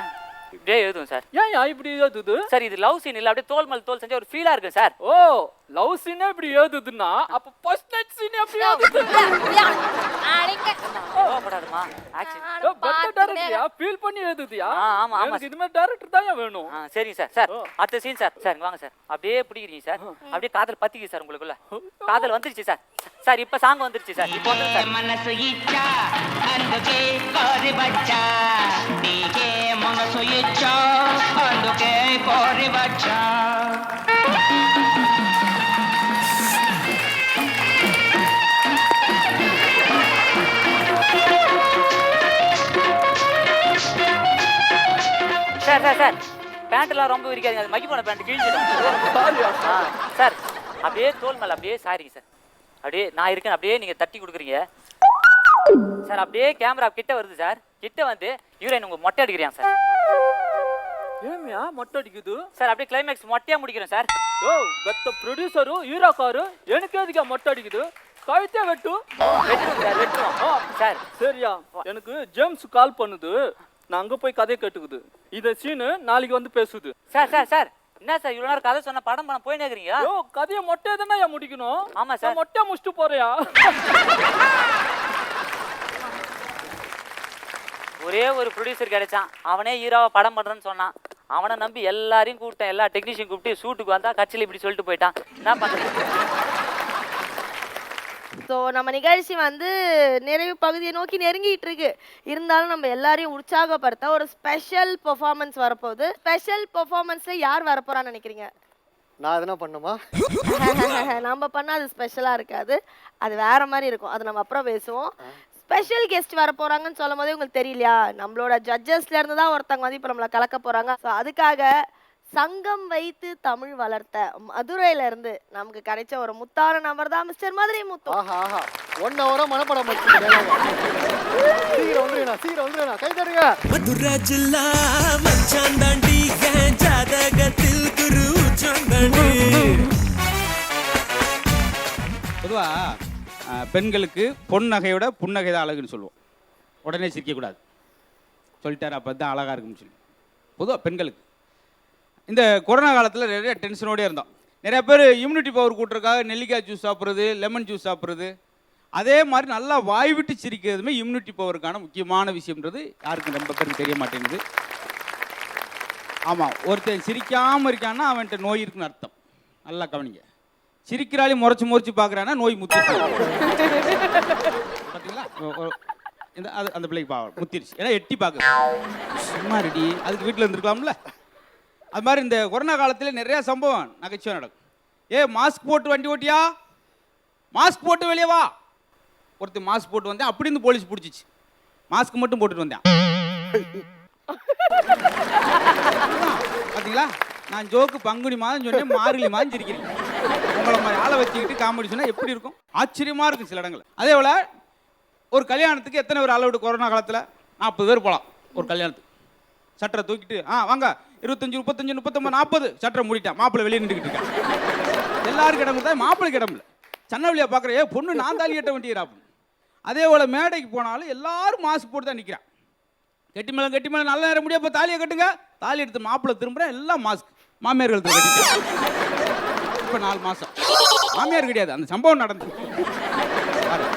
S11: இப்படியே எழுதுவேன் சார்.
S12: ஏன் இப்படி எழுதுது
S11: சார்? இது லவ் சீன் இல்ல, அப்படியே தோல் மேல தோல் செஞ்ச ஒரு ஃபீலா இருக்கு சார்.
S12: ஓ லவ் சீனே இப்படி எழுதுதுன்னா அப்ப ஃபர்ஸ்ட் நைட் சீன் எப்படி எழுதுது?
S11: படாதமா ஆக்சன்
S12: பெத்த டைரக்டரியா ஃபீல் பண்ணி எழுதுதியா?
S11: ஆமா ஆமா.
S12: இது மாதிரி டைரக்டர் தான் வேணும்.
S11: சரி சார். சார் அடுத்த சீன் சார். சார் வாங்க சார். அப்படியே பிடிக்கிறீங்க சார், அப்படியே காதல் பத்திக்கு சார். உங்களுக்குள்ள காதல் வந்துருச்சு சார். சார் இப்ப சாங் வந்துருச்சு சார். இப்போ வந்து சார்
S2: మనసు ఇచ్చా అందుకే కోరి వచ్చా నీకే మనసు ఇచ్చా అందుకే కోరి వచ్చా
S11: சார் சார் சார் பேண்ட்லாம் ரொம்ப விரிக்காதுங்க, அது மக்கி போன பேண்ட் கிழிஞ்சிடும் சார். அப்படியே தோல் மேல அப்படியே சாரிங்க சார். அப்படியே நான் இருக்கேன், அப்படியே நீங்க தட்டி கொடுக்குறீங்க சார். அப்படியே கேமரா கிட்ட வருது சார். கிட்ட வந்து ஹீரோயின் உங்க மொட்டை அடிக்கிறேன் சார்.
S12: ஏமியா மொட்டை அடிக்குது
S11: சார்? அப்படியே கிளைமேக்ஸ் மொட்டையா முடிக்கிறேன் சார்.
S12: ஓ பெத்த ப்ரொடியூசரு ஹீரோ காரு எனக்கு எதுக்கா மொட்டை அடிக்குது? கழுத்தே வெட்டு.
S11: வெட்டுவோம் சார், வெட்டுவோம் சார்.
S12: சரியா, எனக்கு ஜேம்ஸ் கால் பண்ணுது, நான் அங்க போய் கதையை கேட்டுக்குது. இத சீனு நாளைக்கு வந்து பேசுது.
S11: சார் சார் சார் என்ன சார் இவ்வளவு நேரம் கதை சொன்ன படம் பண்ண போய் நேக்குறீங்க?
S12: ஓ கதையை மொட்டையை தானே முடிக்கணும்.
S11: ஆமா சார்.
S12: மொட்டையா முடிச்சுட்டு போறியா?
S11: ஒரே ஒரு ப்ரொடியூசர் கிடைச்சான், அவனே ஹீரோவா படம் பண்றேன்னு சொன்னான். அவனை நம்பி எல்லாரையும் கூப்பிட்டேன், எல்லா டெக்னீஷியன் கூப்பிட்டு ஷூட்டுக்கு வந்தா கட்சியில் இப்படி சொல்லிட்டு போயிட்டான். என்ன பண்றது?
S4: ஸோ நம்ம நிகழ்ச்சி வந்து நிறைவு பகுதியை நோக்கி நெருங்கிட்டு இருக்கு. இருந்தாலும் நம்ம எல்லாரையும் உற்சாகப்படுத்த ஒரு ஸ்பெஷல் பெர்ஃபார்மன்ஸ் வரப்போகுது. ஸ்பெஷல் பெர்ஃபார்மன்ஸ்ல யார் வரப்போறான்னு நினைக்கிறீங்க?
S3: நான் எதனா பண்ணுமா?
S4: நம்ம பண்ணா அது ஸ்பெஷலா இருக்காது, அது வேற மாதிரி இருக்கும். அது நம்ம அப்புறம் பேசுவோம். ஸ்பெஷல் கெஸ்ட் வர போறாங்கன்னு சொல்லும் போதே உங்களுக்கு தெரியலையா, நம்மளோட ஜட்ஜஸ்ல இருந்து தான் ஒருத்தவங்க வந்து இப்போ நம்மளை கலக்க போறாங்க. ஸோ அதுக்காக சங்கம் வைத்து தமிழ் வளர்த்த மதுரையில இருந்து நமக்கு கிடைச்ச ஒரு முத்தான நபர் தான் மிஸ்டர் மதுரை முத்து.
S3: ஆஹா ஆஹா 1 ஹவரா மனப்படம் பண்ணிட்டீங்க. சீக்கிரம் வந்துருங்க, சீக்கிரம் வந்துருங்க, கை தட்டுங்க.
S2: மதுரை ஜில்லா மச்சான் தாண்டி ஜாதகத்தில் குரு சந்தாண்டி.
S5: பொதுவா பெண்களுக்கு பொன்னகையோட புன்னகை தான் அழகுன்னு சொல்லுவோம். உடனே சிரிக்கக்கூடாது சொல்லிட்டாரு, அப்போ தான் அழகாக இருக்குன்னு சொல்லி. பொதுவாக பெண்களுக்கு இந்த கொரோனா காலத்தில் நிறைய டென்ஷனோடே இருந்தோம். நிறைய பேர் இம்யூனிட்டி பவர் கூட்டுறதுக்காக நெல்லிக்காய் ஜூஸ் சாப்பிட்றது, லெமன் ஜூஸ் சாப்பிட்றது, அதே மாதிரி நல்லா வாய் விட்டு சிரிக்கிறதுமே இம்யூனிட்டி பவருக்கான முக்கியமான விஷயம்ன்றது யாருக்கும் ரொம்ப பேருக்கு தெரிய மாட்டேங்குது. ஆமாம், ஒருத்தன் சிரிக்காமல் இருக்கான்னா அவன்கிட்ட நோய் இருக்குன்னு அர்த்தம். நல்லா கவனிங்க. சிரிக்கிறாலே முறைச்சு பார்க்குறான்னா நோய் முத்திருச்சு. பார்த்தீங்களா? இந்த அது அந்த பிள்ளைக்கு முத்திருச்சு, ஏன்னா எட்டி பார்க்குது. சும்மா ரெடி, அதுக்கு வீட்டில் இருந்துருக்கலாம்ல. அது மாதிரி இந்த கொரோனா காலத்தில் நிறையா சம்பவம் நகைச்சுவை நடக்கும். மாஸ்க் போட்டு வண்டி ஓட்டியா, மாஸ்க் போட்டு வெளியே வா. ஒருத்தர் மாஸ்க் போட்டு வந்தேன், அப்படி இருந்து போலீஸ் பிடிச்சிச்சு. மாஸ்க் மட்டும் போட்டுட்டு வந்தேன். பார்த்தீங்களா, நான் ஜோக்கு பங்குனி மாதம் சொன்னேன், மார்கழி மாதம் சிரிக்கிறேன். உங்களை மாதிரி ஆளை வச்சுக்கிட்டு காமெடி சொன்னால் எப்படி இருக்கும்? ஆச்சரியமாக இருக்கும் சில இடங்கள். அதே போல் ஒரு கல்யாணத்துக்கு எத்தனை பேர் அளவுடு கொரோனா காலத்தில் 40 பேர் போகலாம் ஒரு கல்யாணத்துக்கு. சட்டரை தூக்கிட்டு வாங்க 25, 35, 39, 40 சட்டரை மூடிட்டேன். மாப்பிள்ளை வெளியே நின்றுக்கிட்டு இருக்கேன். எல்லாருக்கும் இடம் கொடுத்தா மாப்பிள்ளைக்கு இடம் இல்லை. சன்ன வழியாக பார்க்குறேன், பொண்ணு நான் தாலி கட்ட வேண்டியராப்பு. அதே போல் மேடைக்கு போனாலும் எல்லாரும் மாஸ்க் போட்டு தான் நிற்கிறான். கட்டி மேலே நல்ல நேரம் முடியாது, இப்போ தாலியை கட்டுங்க. தாலி எடுத்து மாப்பிள்ளை திரும்புகிறேன், எல்லாம் மாஸ்க். மாமியார் கழுத்தில் கட்டிட்டேன். இப்போ 4 மாதம் மாமியார் கிடையாது. அந்த சம்பவம் நடந்தது.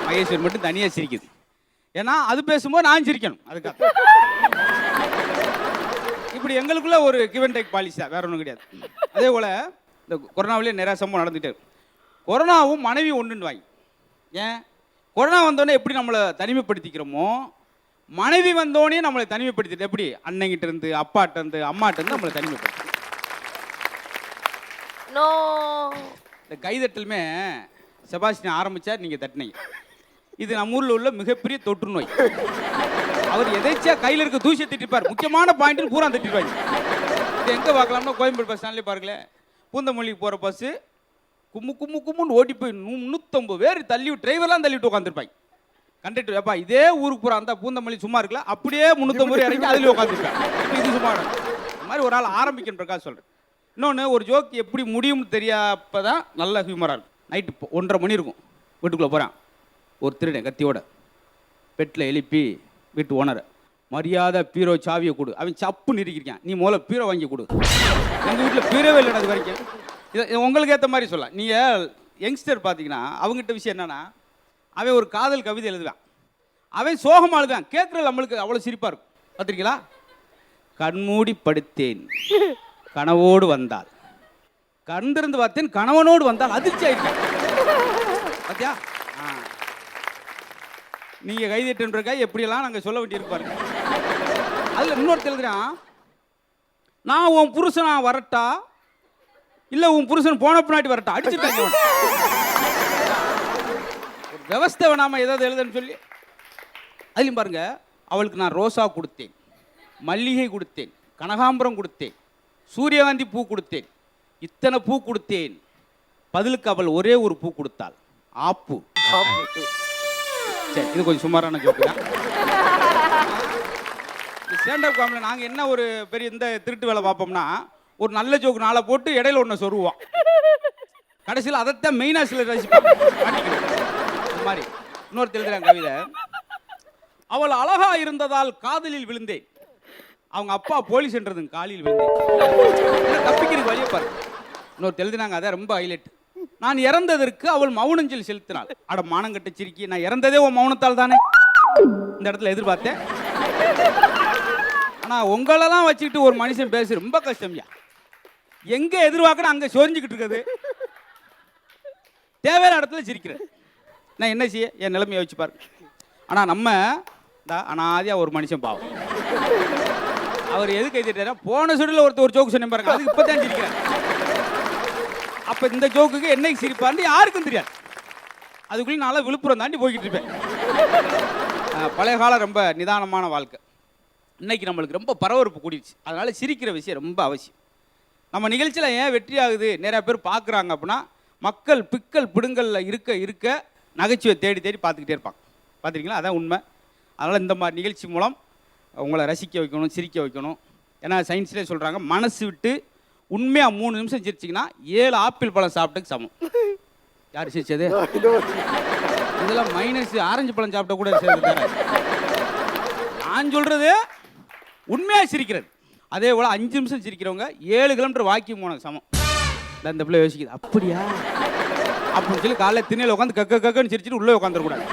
S5: மகேஸ்வர் மட்டும் தனியாக சிரிக்குது. ஏன்னா அது பேசும்போது நான் சிரிக்கணும். அதுக்காக இப்படி எங்களுக்குள்ள ஒரு கிவ் அண்ட் டேக் பாலிசி தான், வேற ஒன்றும் கிடையாது. அதே போல் இந்த கொரோனாவிலேயே நிறையா சம்பவம் நடந்துகிட்டே இருக்கு. கொரோனாவும் மனைவி ஒன்றுன்னு வாங்கி, ஏன் கொரோனா வந்தோடனே எப்படி நம்மளை தனிமைப்படுத்திக்கிறோமோ, மனைவி வந்தோடனே நம்மளை தனிமைப்படுத்திட்டு எப்படி அண்ணங்கிட்ட இருந்து அப்பாட்ட இருந்து அம்மாட்ட இருந்து நம்மளை தனிமைப்படுத்தி. இந்த கைதட்டலுமே செபாஸ்டியன் ஆரம்பிச்சார், நீங்கள் தட்டினீங்க. இது நம்ம ஊரில் உள்ள மிகப்பெரிய தொற்று நோய். அவர் எதாச்சியா கையில் இருக்க தூசியை திட்டிப்பார், முக்கியமான பாயிண்ட் பூரா திட்டிப்பாங்க. இது எங்கே பார்க்கலாம்னா கோயம்பேடு பஸ் ஸ்டாண்ட்லேயே பாருங்களேன், பூந்தமல்லிக்கு போகிற பஸ்ஸு கும்முன்னு ஓட்டி போய் 350 பேர் தள்ளி டிரைவர்லாம் தள்ளிவிட்டு உட்காந்துருப்பாங்க. கண்டக்டர் எப்பா இதே ஊருக்கு போகிற அந்த பூந்தமல்லி சும்மா இருக்கல, அப்படியே 350 பேர் இறங்கி அதில் உட்காந்துருப்பாங்க. இப்போ இது சும்மா இந்த மாதிரி ஒரு ஆள் ஆரம்பிக்கணும் பிரகாஷ் சொல்கிறேன். இன்னொன்று, ஒரு ஜோக் எப்படி முடியும்னு தெரியாப்போ தான் நல்ல ஹியூமராக இருக்கும். நைட்டு 1:30 மணி இருக்கும், வீட்டுக்குள்ளே போகிறான் ஒரு திருடன் கத்தியோட. பெட்டில் எழுப்பி வீட்டு ஓனரை, மரியாதை பீரோ சாவியை கொடு. அவன் சப்பு நிறுக்கிருக்கான், நீ முதல்ல பீரோ வாங்கி கொடு. எங்கள் வீட்டில் பீரோவே இல்லை அது வரைக்கும். இதை உங்களுக்கு ஏற்ற மாதிரி சொல்லலாம். நீங்கள் யங்ஸ்டர் பார்த்தீங்கன்னா அவங்ககிட்ட விஷயம் என்னென்னா, அவன் ஒரு காதல் கவிதை எழுதுவான், அவன் சோகமாக எழுதுவான், கேட்குற நம்மளுக்கு அவ்வளோ சிரிப்பாக இருக்கும். பார்த்துருக்கீங்களா? கண்மூடி படுத்தேன் கனவோடு வந்தால், கண் திறந்து பார்த்தேன் கணவனோடு வந்தால், அதிர்ச்சி ஆயிடுச்சு. பார்த்தியா? நீங்கள் கைதட்டுன்றக்காய் எப்படியெல்லாம் நாங்கள் சொல்ல வேண்டியிருப்பாருங்க. அதில் இன்னொருத்தர் எழுதுறான், நான் உன் புருஷனா வரட்டா இல்லை உன் புருஷன் போன பின்னாடி வரட்டா, அடிச்சுட்டாங்க. விவஸ்தை வேணாமல் ஏதாவது எழுதுன்னு சொல்லி. அதுலையும் பாருங்க, அவளுக்கு நான் ரோசா கொடுத்தேன், மல்லிகை கொடுத்தேன், கனகாம்பரம் கொடுத்தேன், சூரியகாந்தி பூ கொடுத்தேன், இத்தனை பூ கொடுத்தேன், பதிலுக்கு அவள் ஒரே ஒரு பூ கொடுத்தாள், ஆப்பு. சரி, இது கொஞ்சம் சுமாரான ஜோக்கு தான். ஸ்டாண்டப் காமெடியில் நாங்கள் என்ன ஒரு பெரிய இந்த திருட்டு வேலை பார்ப்போம்னா, ஒரு நல்ல ஜோக்கு நாளை போட்டு இடையில ஒன்று சொருவோம், கடைசியில் அதைத்தான் மெயினாக சில ரசிப்போம். இந்த மாதிரி இன்னொரு எழுதுறாங்க கவிதை, அவள் அழகா இருந்ததால் காதலில் விழுந்தேன், அவங்க அப்பா போலீஸ் என்றது காலில் விழுந்தேன். தப்பிக்கிறதுக்கு வழியை பாரு. இன்னொரு எழுதினாங்க, அதான் ரொம்ப ஹைலைட், நான் இறந்ததற்கு அவள் மௌனஞ்சல் செலுத்தினாள். அட மானங்கட்ட சிரிக்கி, நான் இறந்ததே உன் மௌனத்தால் தானே. இந்த இடத்துல எதிர்பார்த்தேன். ஆனால் உங்களெல்லாம் வச்சுக்கிட்டு ஒரு மனுஷன் பேச ரொம்ப கஷ்டம்யா. எங்கே எதிர்பார்க்கணும் அங்கே சொரிஞ்சுக்கிட்டு இருக்குது, தேவையான இடத்துல சிரிக்கிறேன். நான் என்ன செய்ய, என் நிலைமையை வச்சு பாருங்க. ஆனால் நம்ம அனாதியாக ஒரு மனுஷன் பாவம், அவர் எதுக்கு எழுதிட்டாரா, போன சுடில் ஒருத்தர் ஒரு ஜோக்கு சொன்ன பாருங்க, அது இப்போ தான் சிரிக்கிறேன். அப்போ இந்த ஜோக்குக்கு என்னைக்கு சிரிப்பார்னு யாருக்கும் தெரியாது. அதுக்குள்ளே நான் விழுப்புரம் தாண்டி போய்கிட்டு இருப்பேன். பழைய காலம் ரொம்ப நிதானமான வாழ்க்கை. இன்னைக்கு நம்மளுக்கு ரொம்ப பரபரப்பு கூடிடுச்சு. அதனால சிரிக்கிற விஷயம் ரொம்ப அவசியம். நம்ம நிகழ்ச்சியில் ஏன் வெற்றி ஆகுது, நிறைய பேர் பார்க்குறாங்க அப்படின்னா, மக்கள் பிக்கல் பிடுங்கலில் இருக்க நகைச்சுவை தேடி பார்த்துக்கிட்டே இருப்பாங்க. பார்த்துருக்கீங்களா? அதான் உண்மை. அதனால் இந்த மாதிரி நிகழ்ச்சி மூலம் உங்களை ரசிக்க வைக்கணும், சிரிக்க வைக்கணும். ஏன்னா சயின்ஸ்லேயே சொல்கிறாங்க, மனசு விட்டு உண்மையாக 3 நிமிஷம் சிரிச்சிங்கன்னா 7 ஆப்பிள் பழம் சாப்பிட்டுக்கு சமம். யார் சிரிச்சது? இதெல்லாம் மைனஸ் ஆரஞ்சு பழம் சாப்பிட்ட கூட சேர்ந்து. நான் சொல்கிறது உண்மையாக சிரிக்கிறது. அதே போல் 5 நிமிஷம் சிரிக்கிறவங்க 7 கிலோமீட்டர் வாக்கிங் போன சமம். இந்த பிள்ளை யோசிக்குது, அப்படியா அப்படின்னு சொல்லி காலையில் திண்ணையில் உட்காந்து கக்கன்னு சிரிச்சுட்டு உள்ளே உட்காந்துடக்கூடாது.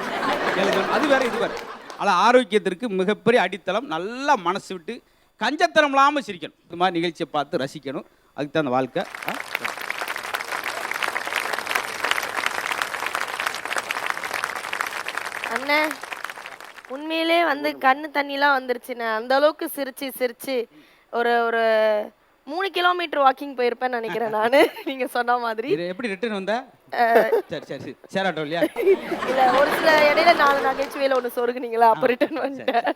S5: 7 கிலோமீட்டர் அது வேறு இது வேறு. அதில் ஆரோக்கியத்திற்கு மிகப்பெரிய அடித்தளம் நல்லா மனசு விட்டு கஞ்சத்தனம் இல்லாமல் சிரிக்கணும். இந்த மாதிரி நிகழ்ச்சியை பார்த்து ரசிக்கணும். அதுக்கு தான் அந்த வாழ்க்கை.
S4: அண்ணே, உண்மையிலே கண்ணு தண்ணிலாம் வந்துருச்சுண்ணே. அந்த அளவுக்கு சிரிச்சு ஒரு 3 கிலோமீட்டர் வாக்கிங் போயிருப்பேன்னு நினைக்கிறேன் நான், நீங்க சொன்ன மாதிரி.
S5: எப்படி ரிட்டர்ன் வந்த? சரி சேராட்டோ இல்லையா?
S4: இல்ல, ஒரு சில இடையில 4 நகைச்சுவையில ஒன்று சொருகுனீங்களா, அப்போ ரிட்டர்ன் வந்துட்டேன்.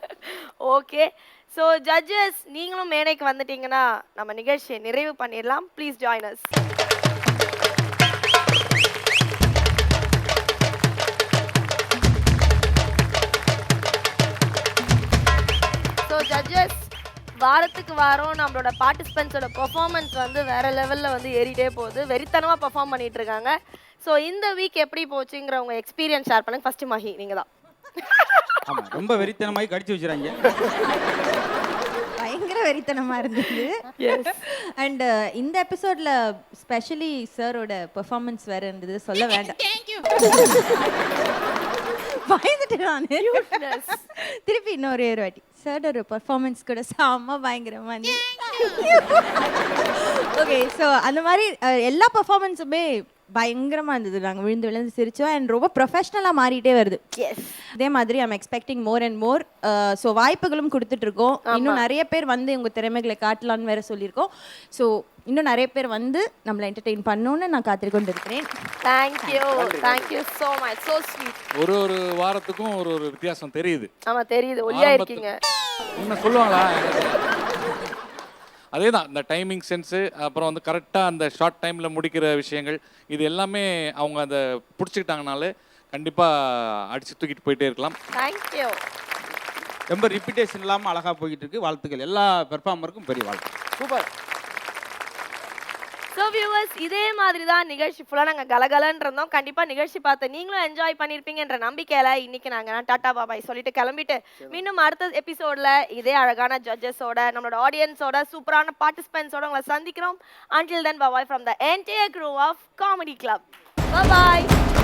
S4: ஓகே, ஸோ ஜட்ஜஸ், நீங்களும் மேடைக்கு வந்துட்டீங்கன்னா நம்ம நிகழ்ச்சியை நிறைவு பண்ணிடலாம். Please join us. So judges, வாரத்துக்கு வாரம் நம்மளோட பார்ட்டிசிபென்ட்ஸோட பெர்ஃபார்மன்ஸ் வேற லெவலில் ஏறிட்டே போகுது. வெறித்தனமாக பெர்ஃபார்ம் பண்ணிட்டு இருக்காங்க. ஸோ இந்த வீக் எப்படி போச்சுங்கிற உங்கள் எக்ஸ்பீரியன்ஸ் ஷேர் பண்ணுங்க. ஃபர்ஸ்ட் மஹி, நீங்கள் தான்.
S5: ஆமாம், ரொம்ப வெறித்தனமாகி கடிச்சு வச்சுறாங்க.
S7: வெறித்தனமா இருந்தது. அண்ட் இந்த எபிசோட்ல ஸ்பெஷலி சாரோட பெர்ஃபார்மன்ஸ் வேற இருந்தது, சொல்ல வேண்டாம். பயந்துட்டு நான் திருப்பி இன்னொரு வாட்டி சாரோட பெர்ஃபார்மன்ஸ் கூட செம்ம பயங்கரமா இருந்தது. ஓகே, ஸோ அந்த மாதிரி எல்லா பெர்ஃபார்மன்ஸுமே பயங்கரமா இருந்தது. நாங்கள் விழுந்து விழுந்து சிரிச்சோம் அண்ட் ரொம்ப ப்ரொஃபஷ்னலாக மாறிட்டே வருது. அதே மாதிரி I'm expecting more and more. So வாய்ப்புகளும் கொடுத்துட்டு இருக்கோம். இன்னும் நிறைய பேர் வந்து உங்க திறமைகளை காட்டலான்னு வேற சொல்லியிருக்கோம். ஸோ இன்னும் நிறைய பேர் வந்து நம்மளை என்டர்டெயின் பண்ணணும்னு நான் காத்திருக்கொண்டு இருக்கிறேன்.
S4: Thank you so much, so sweet.
S6: ஒரு வாரத்துக்கும் ஒரு வித்தியாசம் தெரியுது.
S4: ஆமா தெரியுது, ஒல்லியா இருக்கீங்க.
S6: என்ன சொல்லுவாங்களா? அதே தான், இந்த டைமிங் சென்ஸு, அப்புறம் வந்து கரெக்டாக அந்த ஷார்ட் டைமில் முடிக்கிற விஷயங்கள், இது எல்லாமே அவங்க அதை பிடிச்சிக்கிட்டாங்கனாலே கண்டிப்பாக அடித்து தூக்கிட்டு போயிட்டே இருக்கலாம்.
S4: தேங்க்யூ.
S5: ரொம்ப ரிப்பீட்டேஷன் இல்லாமல் அழகாக போய்கிட்டு இருக்கு. வாழ்த்துக்கள் எல்லா பெர்ஃபார்மருக்கும், பெரிய வாழ்த்து.
S3: சூப்பர்.
S4: ஸோ வியூவர்ஸ், இதே மாதிரி தான் நிகழ்ச்சி ஃபுல்லாக நாங்கள் கலகலன்னு இருந்தோம். கண்டிப்பாக நிகழ்ச்சி பார்த்து நீங்களும் என்ஜாய் பண்ணியிருப்பீங்கன்ற நம்பிக்கையில் இன்னைக்கு நாங்கள் டாட்டா பாபாய் சொல்லிட்டு கிளம்பிட்டு மீண்டும் அடுத்த எபிசோடில் இதே அழகான ஜட்ஜஸோட, நம்மளோட ஆடியன்ஸோட, சூப்பரான பார்ட்டிசிபென்ட்ஸோட உங்களை சந்திக்கிறோம். Until then, bye-bye from the entire crew of Comedy Club. Bye-bye.